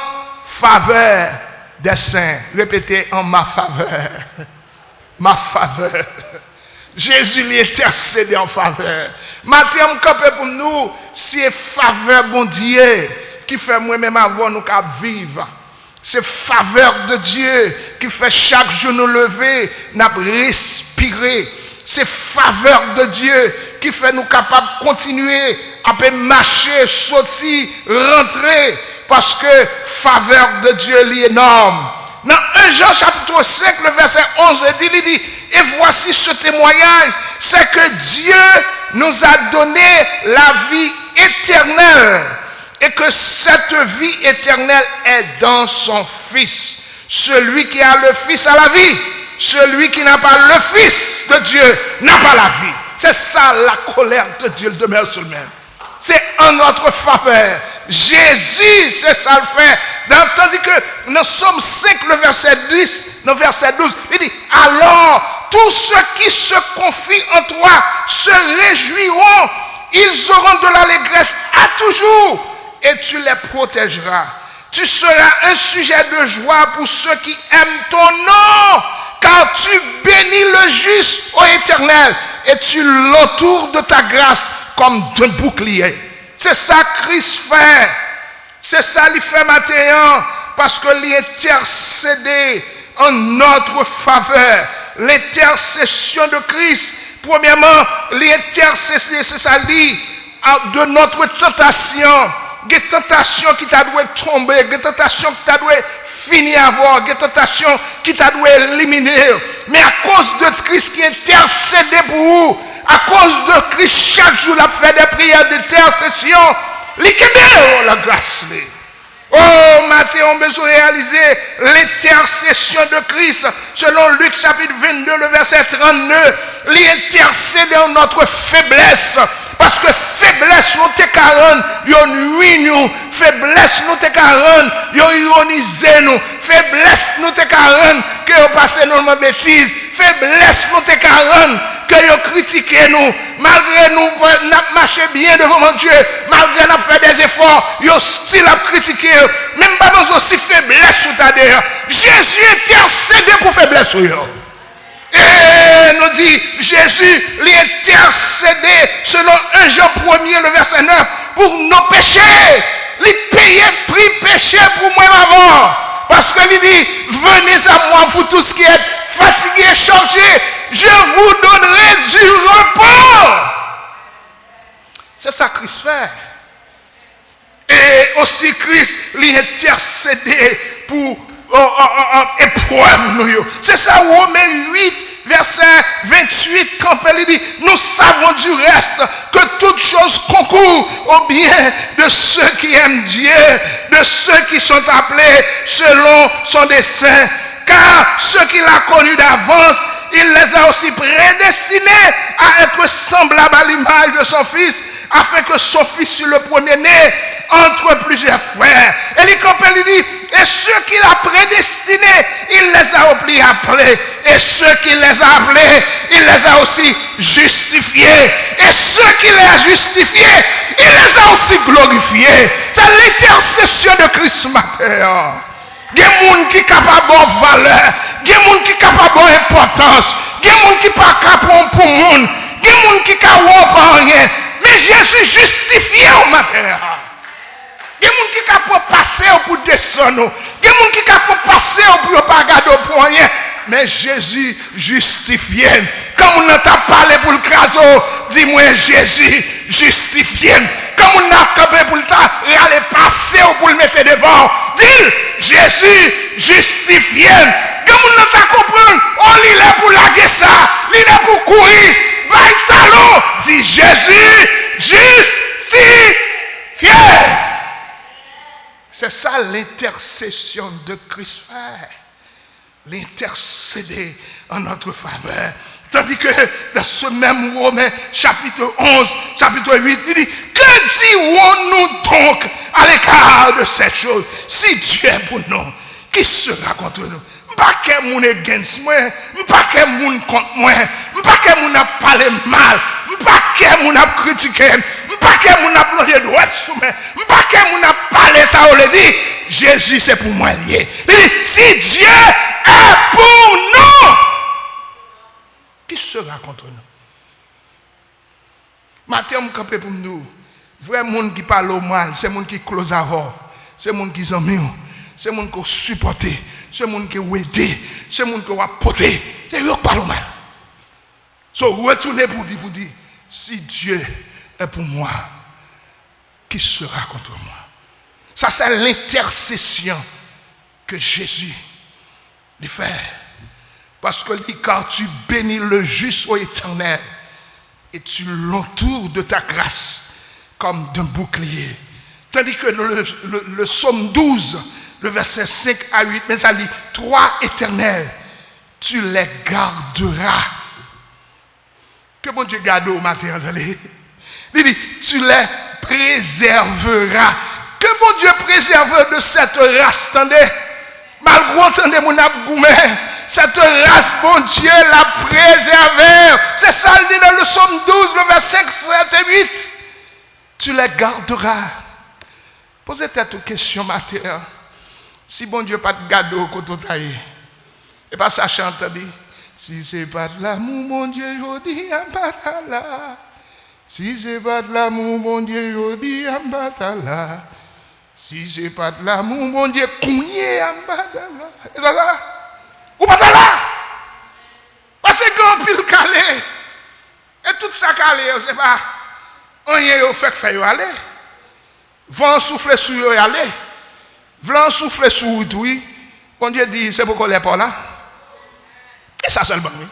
faveur des saints. Répétez, en ma faveur. Ma faveur. Jésus lui intercède en faveur. Maintenant, pour nous, c'est faveur bon Dieu qui fait moi-même avoir nous qu'à vivre. C'est faveur de Dieu qui fait chaque jour nous lever, nous respirer. C'est faveur de Dieu qui fait nous capables de continuer à marcher, sortir, rentrer. Parce que faveur de Dieu est énorme. Dans 1 Jean chapitre 5, le verset 11, il dit, et voici ce témoignage, c'est que Dieu nous a donné la vie éternelle. Et que cette vie éternelle est dans son Fils. Celui qui a le Fils a la vie. Celui qui n'a pas le Fils de Dieu n'a pas la vie. C'est ça la colère de Dieu demeure sur lui-même. C'est en notre faveur. Jésus, c'est ça le fait. Tandis que dans Somme 5, le verset 10, le verset 12, il dit, alors tous ceux qui se confient en toi se réjouiront. Ils auront de l'allégresse à toujours. Et tu les protégeras. Tu seras un sujet de joie pour ceux qui aiment ton nom, car tu bénis le juste ô Éternel, et tu l'entoures de ta grâce comme d'un bouclier. C'est ça que Christ fait. C'est ça qu'il fait maintenant, parce que l'intercédé en notre faveur. L'intercession de Christ, premièrement, l'intercession, c'est ça dit, de notre tentation. Des tentations qui t'a dû tomber, des tentations qui t'a dû finir à avoir, des tentations qui t'a dû éliminer. Mais à cause de Christ qui intercède pour vous, à cause de Christ, chaque jour, il a fait des prières d'intercession. Liquidez la grâce. Oh, Matthieu, on besoin de réaliser l'intercession de Christ. Selon Luc chapitre 22, le verset 39, l'intercéder en notre faiblesse. Parce que faiblesse nous te carène, yon nuit nous, faiblesse nous te carène, yon ironise nous, faiblesse nous te carène, que yon passe nous en bêtise, faiblesse nous te carène, que yon critique nous, malgré nous marcher bien devant mon Dieu, malgré nous fait des efforts, yon style à critiquer, même pas nous aussi faiblesse sous ta derrière. Jésus intercédé pour faiblesse sur yon. Et nous dit Jésus l'intercédé selon 1 Jean 1er le verset 9 pour nos péchés. Il payait prix péché pour moi avant. Parce que il dit venez à moi vous tous qui êtes fatigués et chargés, je vous donnerai du repos. C'est ça que Christ fait. Et aussi Christ l'intercédé pour épreuve nous. C'est ça Romains 8 verset 28 quand il dit nous savons du reste que toutes choses concourent au bien de ceux qui aiment Dieu, de ceux qui sont appelés selon son dessein. Car ceux qu'il a connus d'avance, il les a aussi prédestinés à être semblables à l'image de son Fils, afin que son Fils soit le premier-né entre plusieurs frères. Et il dit, et ceux qu'il a prédestinés, il les a aussi appelés. Et ceux qu'il les a appelés, il les a aussi justifiés. Et ceux qu'il a justifiés, il les a aussi glorifiés. C'est l'intercession de Christ matin. Il y a des gens qui sont capables de valeur, il y a des gens qui sont capables d'importance, il y a des gens qui ne sont pas capables pour le monde, il y a des gens qui ne sont pas capables de rien. Mais Jésus justifié au matin. Il y a des gens qui sont capables de passer pour descendre, il y a des gens qui sont capables de passer pour ne pas regarder pour rien. Mais Jésus justifié. Quand on a parlé pour le craso, dis-moi Jésus justifié. Quand on a capé pour le aller passer ou pour le mettre devant, dis Jésus justifié. Quand moun nan ta comprendre, on li là pour laguer ça, li là pour courir, bay talon, dit Jésus, justifié. C'est ça l'intercession de Christ fait. L'intercéder en notre faveur. Tandis que dans ce même Romains chapitre 11, chapitre 8, il dit, que dirons-nous donc à l'écart de ces choses? Si Dieu est pour nous, qui sera contre nous? Pas que moun against moi, pas que moun contre moi, pas que moun a parlé mal, pas que moun a critiqué, pas que moun a plongé droit sous moi, pas que moun a parlé ça, on le dit, Jésus c'est pour moi lié. Il dit, si Dieu est pour nous, qui sera contre nous? Matin, on campe pour nous. Vrai monde qui parle au mal, c'est monde qui close avant, c'est monde qui s'ennuie. C'est mon qui supporter, c'est mon qui aider, c'est mon qui va porter. C'est eux qui parlent mal. So retournez pour dire, si Dieu est pour moi, qui sera contre moi? Ça c'est l'intercession que Jésus lui fait. Parce que dit, car tu bénis le juste au éternel et tu l'entoures de ta grâce comme d'un bouclier. Tandis que le psaume 12, le verset 5 à 8, mais ça dit, toi éternel, tu les garderas. Que bon Dieu garde au matin, attendez. Il dit, tu les préserveras. Que bon Dieu préserve de cette race, attendez. Malgré entendez mon abgoumé, cette race, bon Dieu l'a préservée. C'est ça, il dit dans le psaume 12, le verset 5, 7 et 8. Tu les garderas. Posez-toi une question matin. Si bon Dieu pas de gado quand taille, et pas ça chante dit, si c'est pas de l'amour, mon Dieu, je dis en batala. Si c'est pas de l'amour, mon Dieu, je dis en batala. Si c'est pas de l'amour, mon Dieu, cougné en batala. Et là, ou batala. Parce que grand pile calé, et tout ça calé, c'est pas, on y est au fait que fait aller. Vent souffler sur eux aller. Vent souffler sur eux, oui. Bon Dieu dit, c'est pourquoi les pas là. Et ça seulement, oui.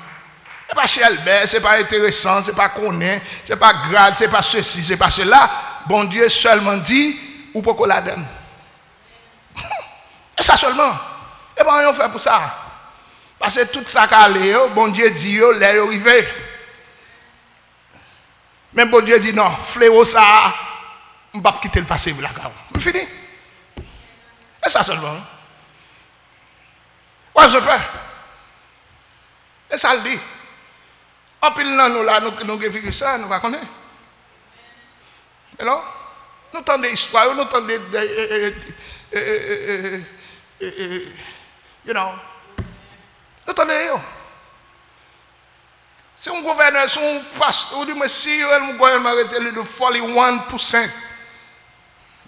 C'est pas Chelbert, c'est pas intéressant, c'est pas connaît, c'est pas grave, c'est pas ceci, c'est pas cela. Bon Dieu seulement dit, ou pourquoi la donne. Et ça seulement. Et bien, on fait pour ça. Parce que tout ça qu'a allé, bon Dieu dit, l'air arrivé. Même bon Dieu dit, non, fléau ça, on ne va pas quitter le passé, là, on fini. Et ça seulement. Ouais, je peux. Et ça le dit. En pile, nous, là, nous avons vécu ça, nous ne connaissons pas. Alors, nous entendons des histoires, nous entendons des. You know. Nous entendons. Si un gouverneur, si un pasteur, ou du moins si le gouvernement arrêté de 41%,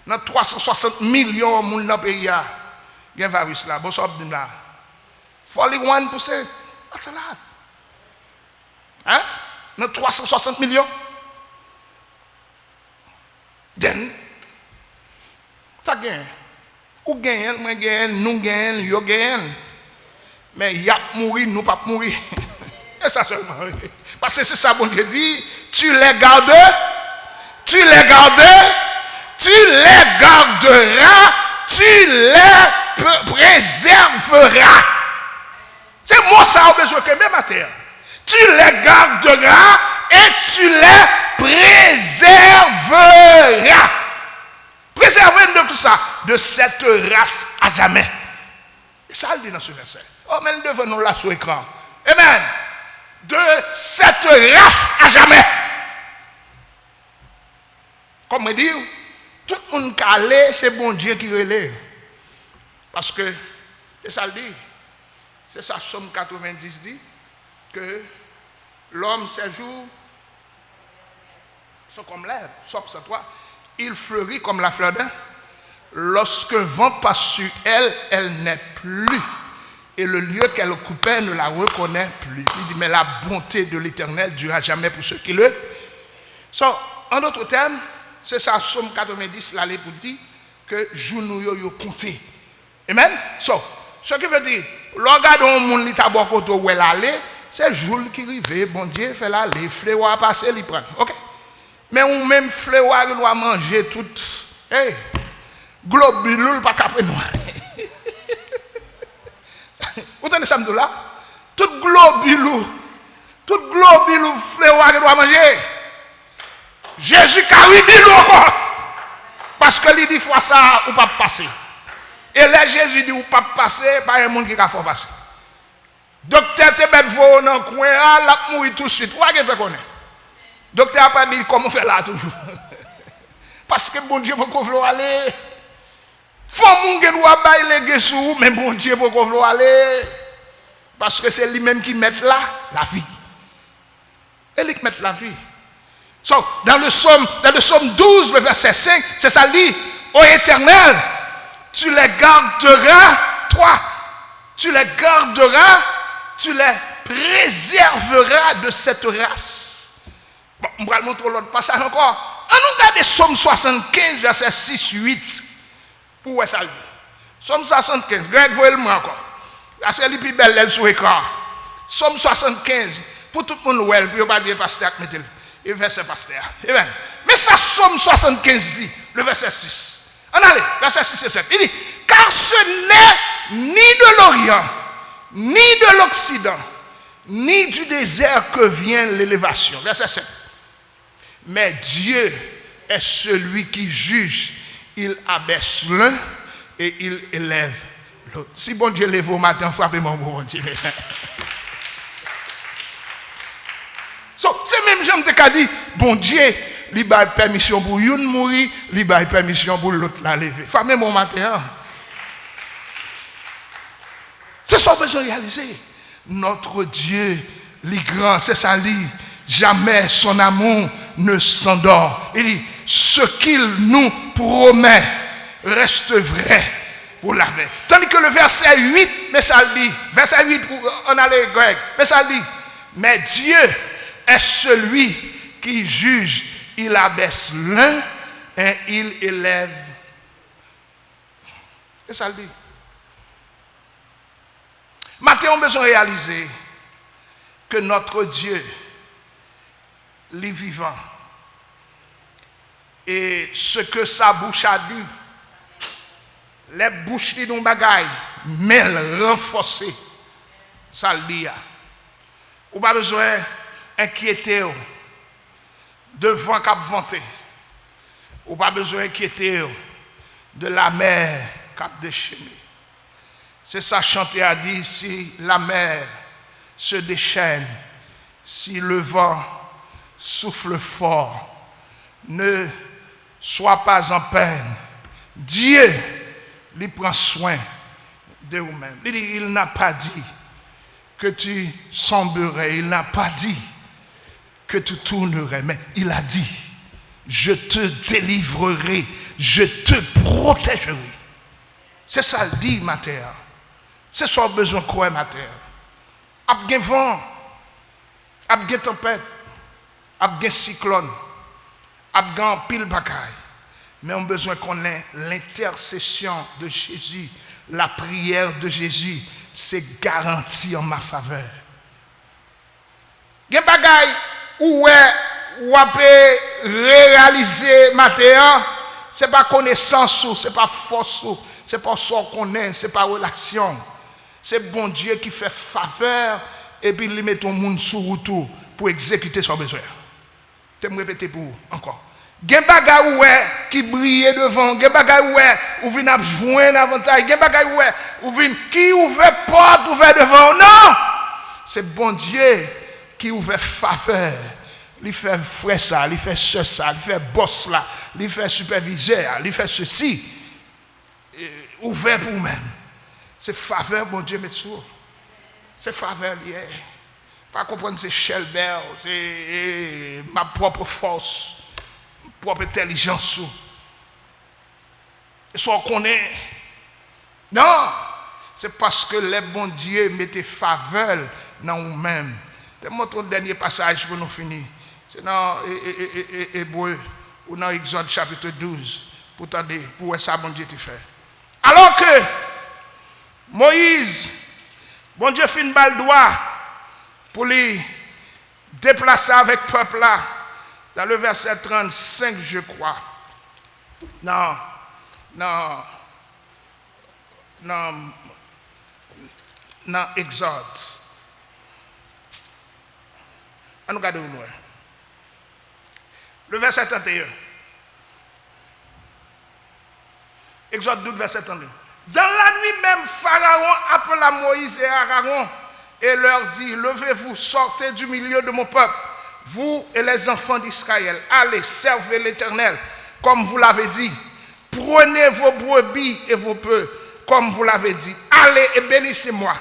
dans 360 millions de gens dans le pays, il y a un virus là, bon, ça là. 41%, that's a lot. Hein? Dans 360 millions. Then, ça gagne. Ou gagne, moi gagne, nous gagne, yo gagne. Mais il y a mourir, nous pas mourir. Et ça seulement. Parce que c'est ça, bon Dieu dit, tu les gardes, tu les gardes, tu les garderas, tu les préserveras. C'est moi ça, on besoin que même à terre. Tu les garderas et tu les préserveras. Préserver de tout ça, de cette race à jamais. Et ça, il dit dans ce verset. Oh, mais devant nous là sur l'écran. Amen. De cette race à jamais. Comme on dit, tout le monde calé, c'est bon Dieu qui relève. Parce que, c'est ça le dit. C'est ça, Somme 90 dit, que l'homme, ses jours, sont comme l'herbe, Somme 103, il fleurit comme la fleur d'un. Lorsque vent passe sur elle, elle n'est plus. Et le lieu qu'elle occupait ne la reconnaît plus. Il dit, mais la bonté de l'Éternel durera jamais pour ceux qui le. En d'autres termes, c'est ça, Somme 90, là, pour dire que jour nous yo compté. Amen? ce qui veut dire, l'organe dans le monde, il t'a beaucoup de où elle allait, c'est Joule qui arrive, bon Dieu, fait l'aller, fléau à passer, il prend. Ok? Mais on même fléau à doit manger tout. Hey! Globulule, pas capé noir. Vous entendez ça, là? Tout globulule, fléau à doit manger. Jésus caribou encore. Parce que lui dit fois ça, ou pas passer. Et là, Jésus dit ou pas passer, pas un monde qui va faire passer. Docteur te met dans le coin, la mourir tout de suite. Où est-ce que tu connais? Docteur a pas dit comment faire là toujours. Parce que bon Dieu, pourquoi vous aller? Faut mon que doit bailler les sous, mais bon Dieu, pourquoi vous aller? Parce que c'est lui-même qui met là la vie. Et lui qui met la vie. So, dans le psaume 12, le verset 5, c'est ça dit, ô Éternel, tu les garderas, toi, tu les garderas, tu les préserveras de cette race. Bon, on va montrer l'autre passage encore. On nous regarde Psaume 75, verset 6-8. Pour où ça dit? Psaume 75, Greg, voyez-le-moi encore. Parce qu'elle est plus belle, elle sur l'écran. Psaume 75, pour tout le monde, elle, puis on va dire pasteur, mettez-le. Et verset pasteur. Amen. Mais ça, Psaume 75 dit, le verset 6. On allez, verset 6 et 7. Il dit, car ce n'est ni de l'Orient, ni de l'Occident, ni du désert que vient l'élévation. Verset 7. Mais Dieu est celui qui juge. Il abaisse l'un et il élève l'autre. Si bon Dieu lève au matin, frappez-moi, bon Dieu. So, c'est même j'aime te dit, bon Dieu, il a permission pour une mourir, il a permission pour l'autre la lever. Famille mon matin. C'est ça que besoin de réaliser. Notre Dieu, il grand, c'est ça lui. Jamais son amour ne s'endort. Il dit, ce qu'il nous promet reste vrai pour la vie. Tandis que le verset 8, mais ça le dit, verset 8, on allait Greg, mais ça le dit, mais Dieu est celui qui juge, il abaisse l'un et il élève. Et ça le dit. Maintenant, on a besoin de réaliser que notre Dieu, les vivants, et ce que sa bouche a dit, les bouches qui nous bagaille, mais renforcées, ça le dit. Ou pas besoin d'inquiéter devant cap vanté. Ou pas besoin d'inquiéter de la mer cap déchaînée. C'est ça chanter a dit, si la mer se déchaîne, si le vent souffle fort, ne sois pas en peine. Dieu lui prend soin de vous-même. Il n'a pas dit que tu sombrerais, il n'a pas dit que tu tournerais, mais il a dit, je te délivrerai, je te protégerai. C'est ça le dit, ma terre. C'est ça le besoin de croire, ma terre. Abgen vent, abgen tempête, abgen cyclone, abgen pile bagaille. Mais on a besoin qu'on ait l'intercession de Jésus, la prière de Jésus, c'est garanti en ma faveur. Gen bagaille où peut réaliser ma terre, c'est pas connaissance, c'est pas force, c'est pas ce qu'on est, c'est pas relation. C'est bon Dieu qui fait faveur et puis il met ton monde sous route pour exécuter son besoin. Je vais me répéter pour vous encore. Gen bagay qui brille devant, gen bagay ou vient à joindre avantage, gen bagay ou vient qui ouvre porte ouvert devant. Non! C'est bon Dieu qui ouvre faveur. Il fait frère ça, il fait ce ça, il fait boss là, il fait superviseur, il fait ceci. Ouvert pour vous-même. C'est faveur, bon Dieu, met sur. C'est faveur lié. Pas comprendre, c'est Shelbert, c'est ma propre force, ma propre intelligence. Et ce qu'on est. Non, c'est parce que les bons dieux mettaient faveur dans nous-mêmes. C'est notre dernier passage pour nous finir. C'est dans Hébreu ou dans Exode chapitre 12. Pour ça, bon Dieu, tu fais. Alors que Moïse, bon Dieu fin bal droit pour lui déplacer avec le peuple là, dans le verset 35, je crois. Non, Exode. On nous regarde où loin. Le verset 31. Exode 12, verset 31. Dans la nuit même, Pharaon appela Moïse et Aaron et leur dit, levez-vous, sortez du milieu de mon peuple, vous et les enfants d'Israël. Allez, servez l'Éternel, comme vous l'avez dit. Prenez vos brebis et vos bœufs, comme vous l'avez dit. Allez et bénissez-moi.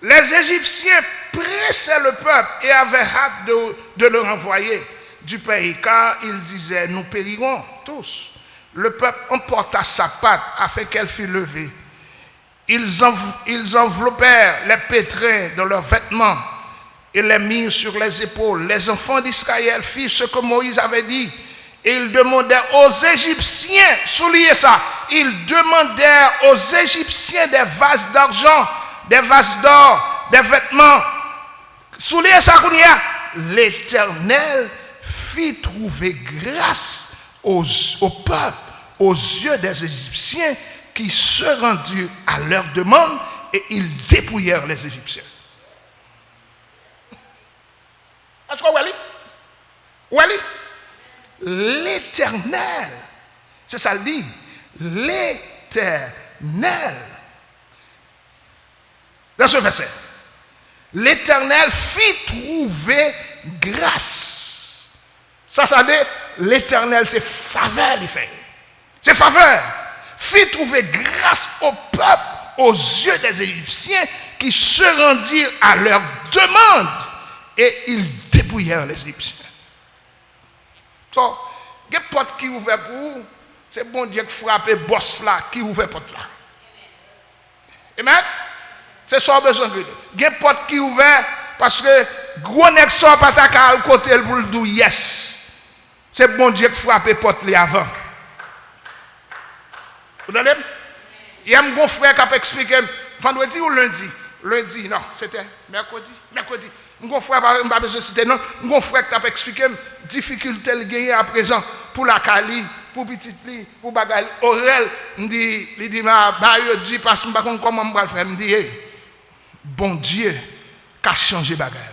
Les Égyptiens pressaient le peuple et avaient hâte de le renvoyer du pays, car ils disaient, nous périrons tous. Le peuple emporta sa patte afin qu'elle fût levée. Ils enveloppèrent les pétrins dans leurs vêtements et les mirent sur les épaules. Les enfants d'Israël firent ce que Moïse avait dit. Et ils demandèrent aux Égyptiens, soulignez ça, ils demandèrent aux Égyptiens des vases d'argent, des vases d'or, des vêtements. Soulignez ça, Kounia. L'Éternel fit trouver grâce au peuple, aux yeux des Égyptiens qui se rendirent à leur demande et ils dépouillèrent les Égyptiens. Est-ce que vous voyez? L'Éternel, c'est ça le dit, l'Éternel. Dans ce verset, l'Éternel fit trouver grâce. Ça dit, l'Éternel, c'est faveur, il fait. C'est faveur. Fit trouver grâce au peuple, aux yeux des Égyptiens qui se rendirent à leur demande et ils dépouillèrent les Égyptiens. So, il y a des portes qui ouvrent pour vous, c'est bon Dieu qui frappe boss là, qui ouvre porte là. Amen? C'est ça besoin de. Il y a des portes qui ouvrent parce que gros nèg sort pas ta cal côté pour le dire yes. C'est bon Dieu qui frappe porte là avant. Vous entendez? Il y a un grand frère qui a expliqué vendredi ou lundi? Lundi, non, c'était mercredi. Mon frère pas besoin de citer non, mon frère qui t'a expliqué difficulté le gagner à présent pour la Cali, pour petite li, pour bagarre Aurel, il dit ma baille dit parce que pas comment on va faire, me dit bon Dieu qui a changé bagarre.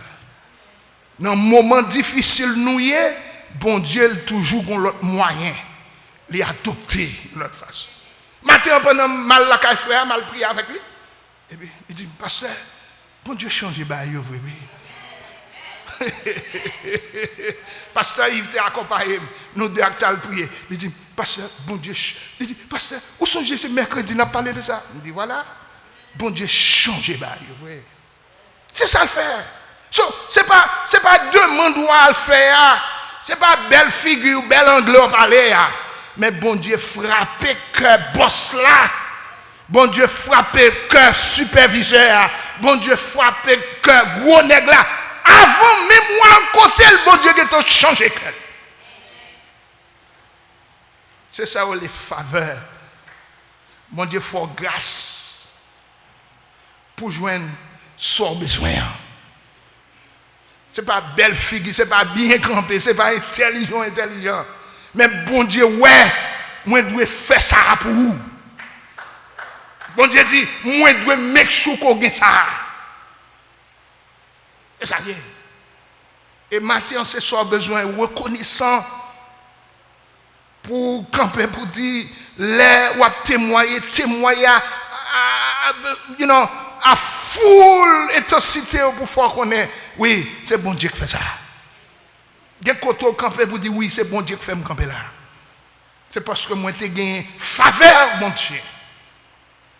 Dans un moment difficile nous y est, bon Dieu toujours con l'autre moyen, les adopter de l'autre façon. Matin pendant mal la caille frère, mal prier avec lui. Et puis il dit pasteur, bon Dieu changé bagarre oui. Pasteur Yves t'a accompagné, nous deux acteurs le prier. Il dit, pasteur, bon Dieu, il dit, pasteur, où songez ce mercredi, n'a parlé de ça? Il dit, voilà, bon Dieu, changez, c'est ça le faire. So, c'est pas demande où à le faire, c'est pas belle figure, bel anglais à parler, mais bon Dieu, frappez cœur boss là, bon Dieu, frappez cœur superviseur, bon Dieu, frappez cœur gros nègre là. Avant même moi côté le bon Dieu qui t'a changé. C'est ça où les faveurs. Mon Dieu faut grâce pour joindre son besoin. C'est pas belle figure, c'est pas bien campé, c'est pas intelligent. Mais bon Dieu ouais, moi dois faire ça pour vous. Bon Dieu dit, moi dois make sure qu'on gagne ça. Et ça y est. Et maintenant, c'est ça besoin reconnaissant pour camper, pour dire, les ou témoigner, à full intensité pour faire qu'on est, oui, c'est bon Dieu qui fait ça. Il y a côté camper pour dire, oui, c'est bon Dieu qui fait me camper là. C'est parce que moi, j'ai gagné faveur, bon Dieu.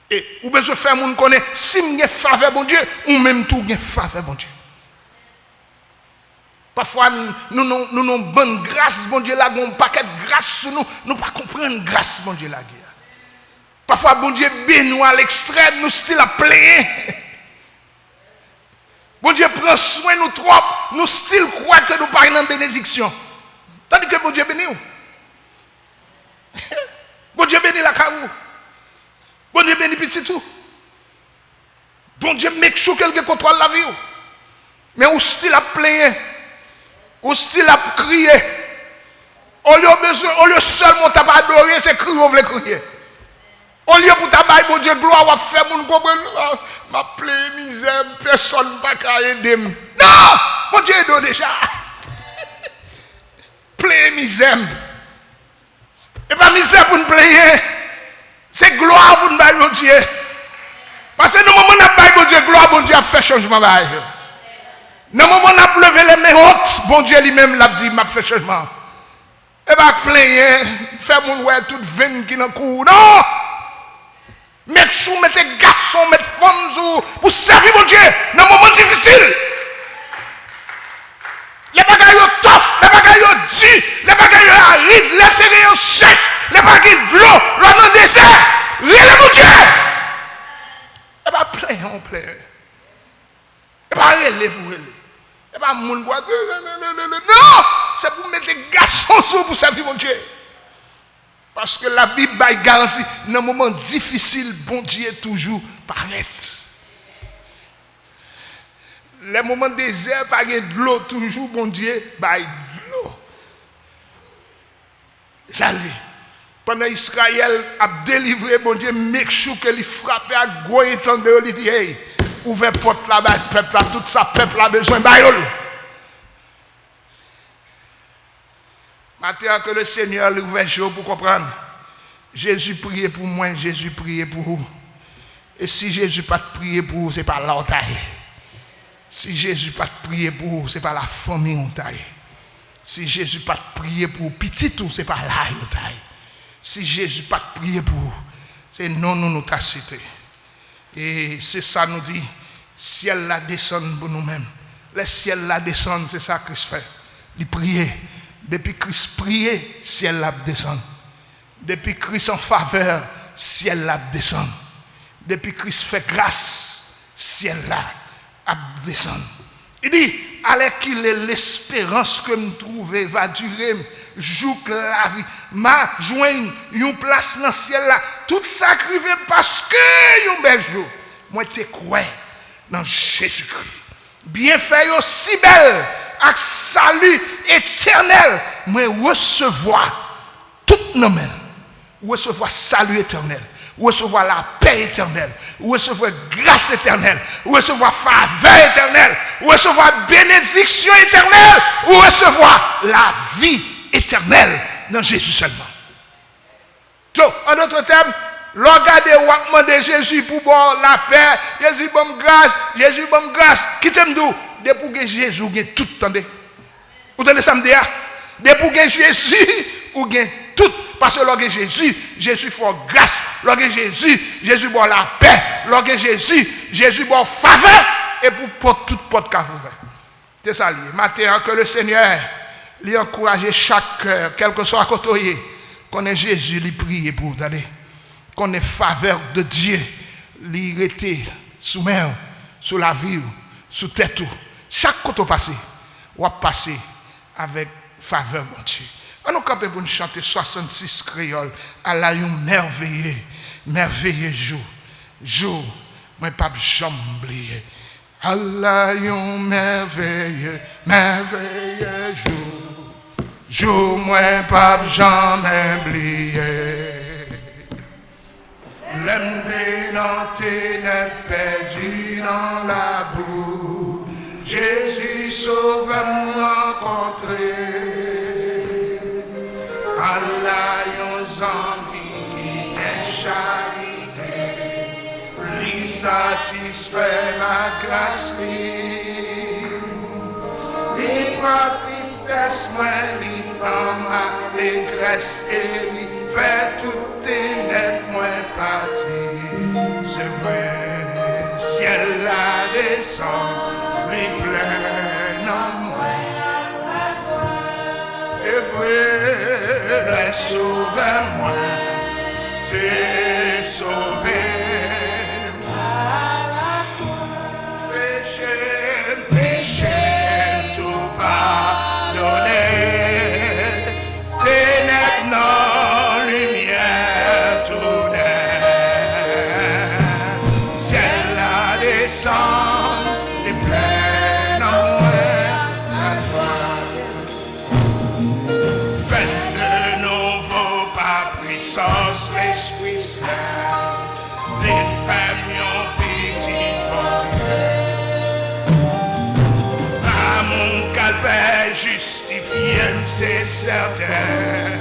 Et ou besoin de faire mon connaît, si j'ai faveur, bon Dieu, ou même tout j'ai faveur, bon Dieu. Parfois, nous avons bonne grâce, bon Dieu, là, un paquet de grâce sur nous, nous ne comprenons pas grâce, bon Dieu, là. Parfois, bon Dieu, bénis à l'extrême, nous style à plaindre. Bon Dieu, prend soin de nous trop, nous style croire que nous parlons de bénédiction. Tandis que bon Dieu bénit. Bon Dieu bénit la carou. Bon Dieu bénit petit tout. Dieu make sure qu'elle contrôle la vie. Mais ou style à plaindre, ou style à crier. Au lieu seulement t'as pas adoré, c'est crier, on veut crier. Au lieu pour tabac, bon Dieu, gloire, on fait mon comprendre. Ma plaie, misère, personne ne va aider. Non! Bon Dieu, aide déjà. Plaie, misère. Et pas misère pour nous plaire. C'est gloire pour nous bailler, bon Dieu. Parce que nous, moment où nous bon Dieu, gloire, bon Dieu a fait changement. Dans le moment où nous avons levé les mains hautes, bon Dieu lui-même l'a dit, m'a fait changement. Et pas plaire, faire mon ouais, toute veine qui dans le cou. Non! Mettre chou, mettre garçons, mettre femmes pour servir mon Dieu dans un moment difficile. Les bagailles sont tough, les bagailles sont dits, les bagailles arrivent, les terrains sont secs, les bagailles de l'eau, l'eau dans le désert. Rien mon Dieu. Et pas plein, on plaît. Et pas relais pour relais. Et pas moun boire. Non, c'est pour mettre des garçons sous pour servir mon Dieu. Parce que la Bible garantit, dans un moment difficile, bon Dieu toujours paraît. Les moments désert, pas de l'eau, toujours bon Dieu, bah de l'eau. J'allais. Pendant Israël a délivré, bon Dieu, make sure que lui frappe à gros étendard, il dit, hey, ouvrez porte là-bas, peuple là, tout ça, peuple a besoin, bayol. Maintenant que le Seigneur l'ouvre jour pour comprendre, Jésus priait pour moi, Jésus priait pour vous. Et si Jésus pas prié pour vous, ce n'est pas là où taille. Si Jésus pas prié pour vous, ce n'est pas la famille où taille. Si Jésus pas prié pour vous, petit tout, ce n'est pas là où taille. Si Jésus pas prié pour vous, c'est non nous t'a cité. Et c'est ça nous dit, ciel la descend pour nous-mêmes. Le ciel la descend, c'est ça que Christ fait. Il priait. Depuis Christ priait, ciel la descend. Depuis Christ en faveur, ciel la descend. Depuis Christ fait grâce, ciel la descend. Il dit, alors qu'il est l'espérance que me trouver va durer, joue que la vie m'a joint une place dans le ciel là, tout sacrifié parce que un bel jour, moi te crois dans Jésus-Christ. Bienfait aussi belle, avec salut éternel, moi recevoir tout nos mains, recevoir salut éternel, recevoir la paix éternelle, recevoir grâce éternelle, recevoir faveur éternelle, recevoir bénédiction éternelle, ou recevoir la vie éternelle dans Jésus seulement. Donc, en d'autres termes, regardez ou demander Jésus pour boire la paix, Jésus bon grâce, qui t'aime d'où? Depuis que Jésus gagne tout, attendez. Vous entendez ça me dire? Depuis que Jésus, ou gagne tout. Parce que lorsque Jésus fait grâce. Lorsque Jésus boit la paix. Lorsque Jésus boit faveur. Et pour toute porte qu'a ouvert. C'est ça lié. Maintenant que le Seigneur lui encourage chaque cœur, quel que soit à côté, qu'on ait Jésus lui prier pour vous, attendez. Qu'on ait faveur de Dieu, lui rester sous main, sous la vie, sous tête. Chaque côté passé, on va passer avec faveur de Dieu. On nous capable pour nous chanter 66 créoles à la merveilleux jour, moi pas jamais oublier. À la merveilleux jour, moi pas jamais oublier. L'homme dans ténèbres perdu dans la boue, Jésus sauve me rencontrer. Allah yon zambi qui est charité, lui satisfait ma grâce, lui pas tristesse, moi lui pas ma dégresse, et lui fait tout ténèbres, moi parti. C'est vrai, ciel la descend, lui plein en moi. Et vrai, sauve-moi, t'es sauvé. Péché, tout pardonné. Ténèbres, non, lumière, tout net. Ciel la descend. descendre et pleine en moi la joie. Faites de nouveau par puissance l'Esprit Saint, les femmes ont pitié pour Dieu. À mon calvaire justifié, c'est certain,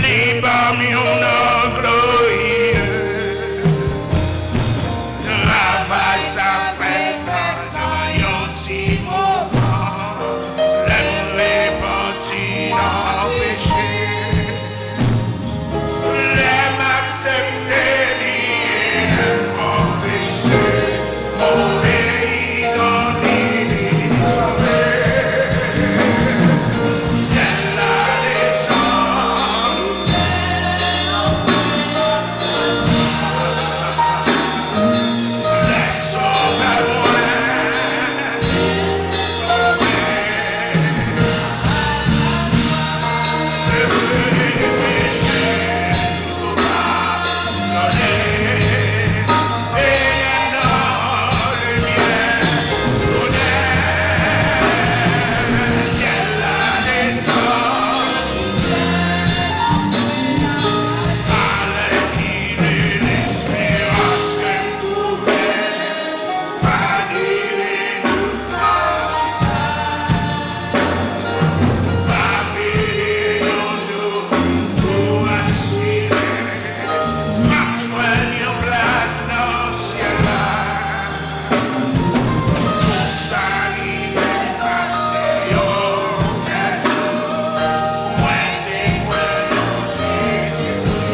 libre mon nom glorieux. Travail ça fait pendant un petit moment, l'homme repentit en péché. L'aime accepter, l'aime confesser, obéir dans l'île sauvée. C'est la descente. Laisse sauver moi, sauver. Le bruit du péché, tout pardonner. Et dans le mien, connaît. Ciel la descente. Allez, qu'il est l'espérance que pouvait bannir les outrages. Paver nos jours pour assurer ma joigne en place dans le ciel-là. Pour s'arriver passer au maison, moins des moellons Jésus-Christ.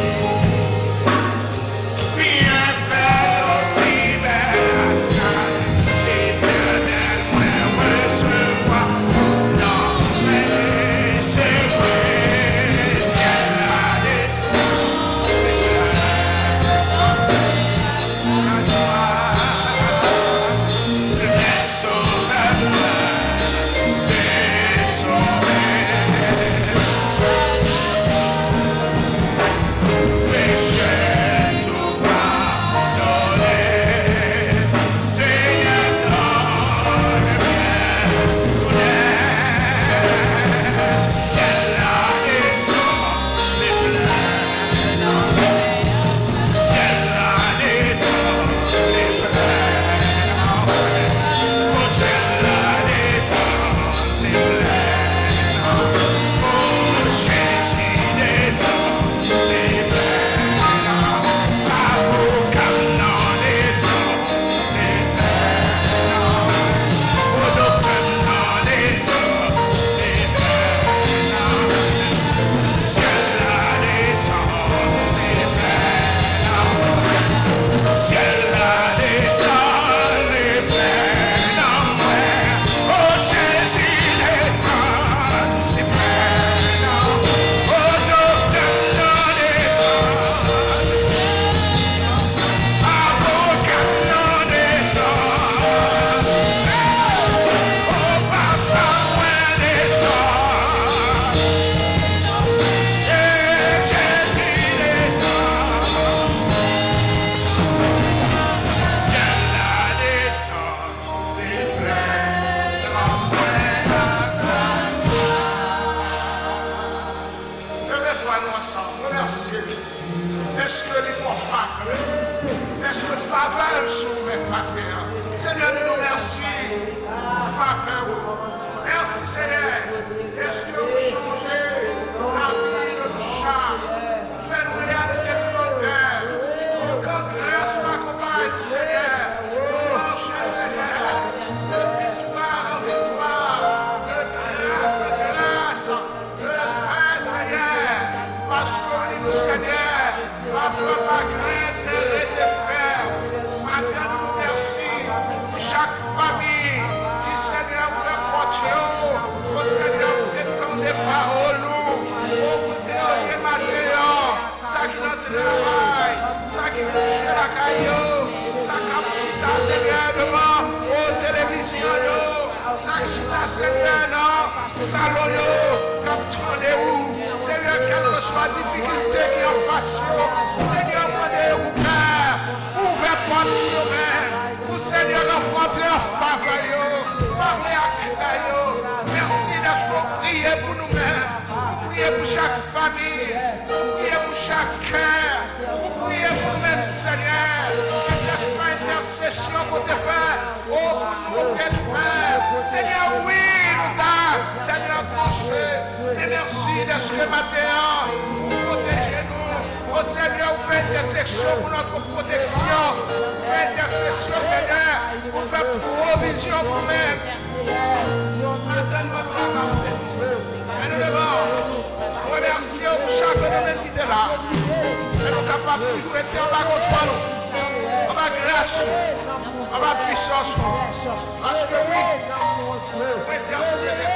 Bien fait aussi belle salle, éternel, moi recevoir ton nom. Mais c'est vrai, ciel la descente, à toi, laisse sauver moi, péché tout pardonné, ténèbres dans le bien connaît. Ciel la descente, les pleins en mer. Ciel la descente, les pleins en mer. Oh, ciel la descente, les pleins en mer. Oh, Jésus descend, les pleins en mer. Avocat non descend, les pleins en mer. Oh, docteur non descend, les pleins en mer. Ciel la descend, les pleins en mer. Ciel la descend, les pleins en mer. Oh, Jésus descend, les pleins en mer. Oh, docteur non descend, avocat non descend. Oh, papa moi descend. Et Jésus descend. Ciel la descend, les pleins en mer. Levez-toi nous ensemble, remerciez. Est-ce que les faut faveur? Est-ce que faveur sur mes patriotes? Seigneur, nous nous merci. Faveur. Merci Seigneur. Est-ce que vous changez la vie de nos chats? Faites-nous réaliser volontaire. Oh, que grâce m'accompagne, Seigneur. Marchez, Seigneur. De victoire en victoire. De grâce en grâce. De paix, Seigneur. Parce qu'on est nous, Seigneur. Ma propre crainte était faite. Maintenant, nous nous merci. Chaque famille qui, Seigneur, vous fait porter. Oh, Seigneur, vous t'étendez des paroles. Oh, côté, oh, matin. Ça qui notre travail. Ça qui couche la caillou. Ça qui chita, Seigneur, devant. Oh, télévision. Ça qui chita, Seigneur, non. Salon, comme tournez-vous. Seigneur, quelle que soit la difficulté qui est en face, Seigneur, prenez-vous cœur, ouvrez porte pour nous-mêmes, pour Seigneur, chaque famille, pour prier pour chaque cœur, pour prier pour nous-mêmes, Seigneur. N'est-ce intercession pour te faire, oh, pour nous, frère du Père. Seigneur, oui, nous t'avons, Seigneur, penché. Et merci de ce que matin, pour protéger nous. Oh Seigneur, vous faites détection pour notre protection. Vous faites intercession, Seigneur, pour faire provision pour nous-mêmes. Et nous devons remercier chaque domaine qui est là. Et nous sommes capables de jouer en bas contre nous. En bas grâce, en bas puissance. Parce que oui, vous intercédez.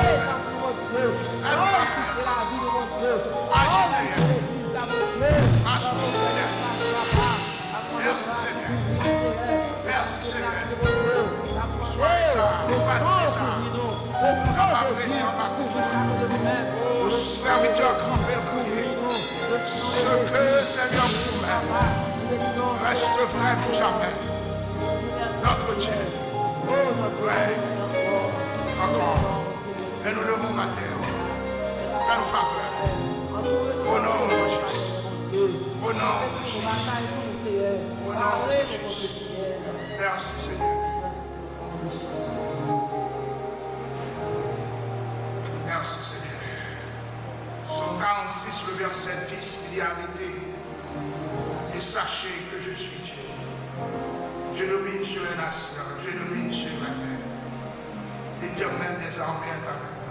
Agis, Seigneur. Marche pour Seigneur. Merci, Seigneur. Merci, Seigneur. Soyez ça, bâtissez ça. Ça va venir en bas. Aux serviteurs campés, ce que Seigneur promet reste vrai pour jamais. Notre Dieu, vrai, encore. Et nous devons mater. Fais-nous faveur. Au nom de Jésus. Au nom de Jésus. Au nom de Jésus. Merci Seigneur. Merci Seigneur. Psaume 46, le verset 10, il y a arrêté. Et sachez que je suis Dieu. Je domine sur les nations, je domine sur la terre. L'Éternel des armées est avec nous.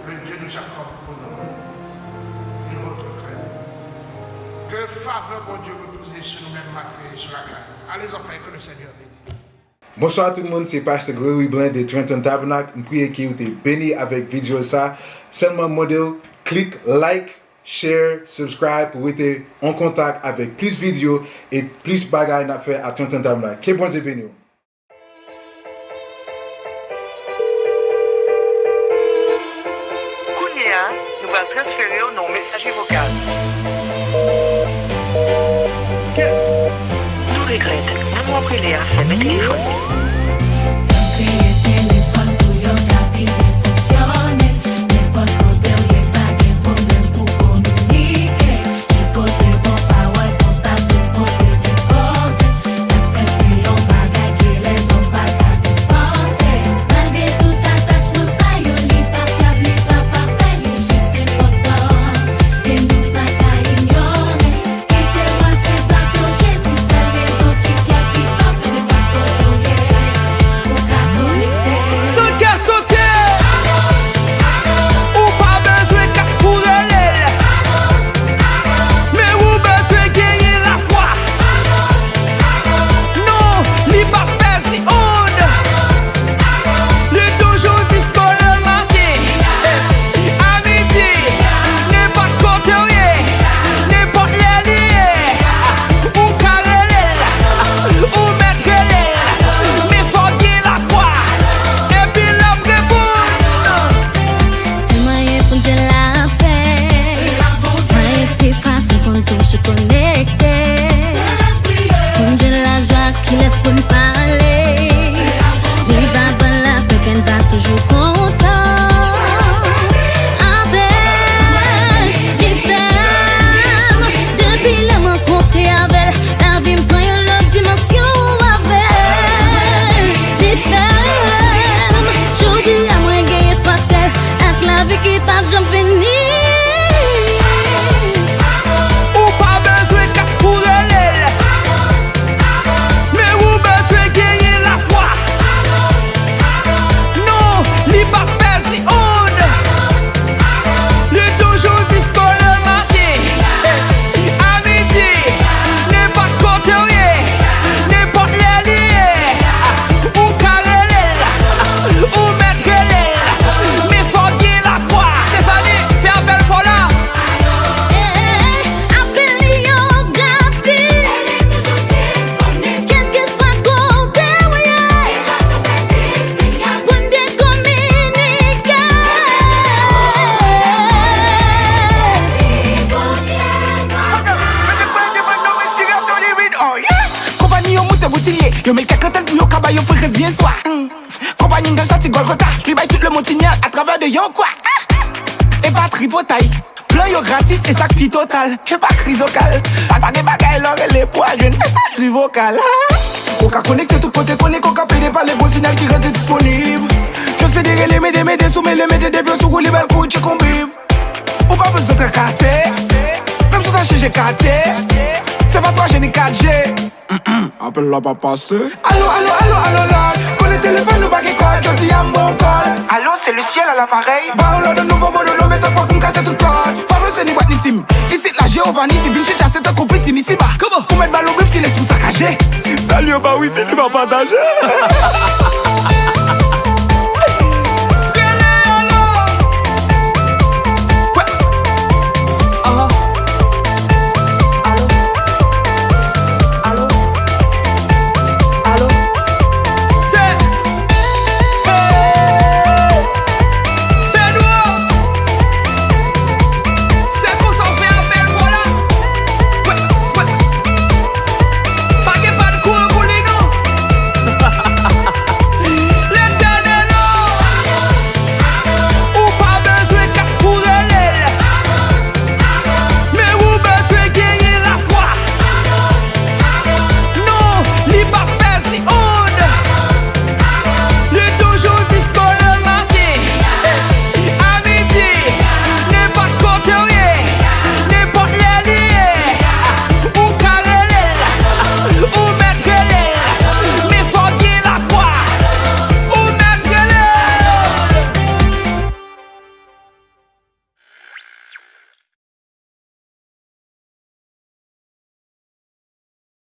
Le Dieu de Jacob pour nous. Une autre traite. Que faveur, bon Dieu, repose sur nous-mêmes matin et sur la carne. Allez en paix, que le Seigneur bénisse. Bonsoir tout le monde, c'est Pasteur Gregory Blanc de Trenton Tabernacle. Je prie que vous êtes bénis avec vidéo ça. Seulement modèle, clique, like, share, subscribe pour être en contact avec plus de vidéos et plus de bagages à faire à Trenton Tabernacle. Que bon Dieu bénisse. Nous allons transférer nos messages vocaux. Nous regrettons, nous avons appelé à faire téléphone. Yo mets quelqu'un pour yo kaba yo frères bien soir. Compagnie Gachati Golgotha, lui baille tout le montignol à travers de yo quoi. et batterie potaille. Plan yo gratis et sac total. Et pas crise vocale. Pas de bagaille l'oreille pour ajouter messagerie vocale. On ka connecter tout côté, qu'on ka pédé par les bons signaux qui restent disponibles. Juste me dire les m'aider, soumettre les mettre des pieds sous les belles couilles, check on bim. Ou pas besoin de casser. Même si t'as changé quartier. C'est pas toi, j'ai une 4G. Appelle-la pas passer. Allô, Lord. Pour le téléphone, nous pas qui code, je dis un bon call. Allô, c'est le ciel à l'appareil. Bah, on a de nouveaux modos, mais t'as pas pour me casser tout code. Pas besoin de boîte ni sim. Ici, la Giovanni, si Vinci, t'as cette compris, ici, bas. Comment? Pour mettre balle au grip, si laisse-nous saccager. Salut, bah oui, c'est tu vas partager.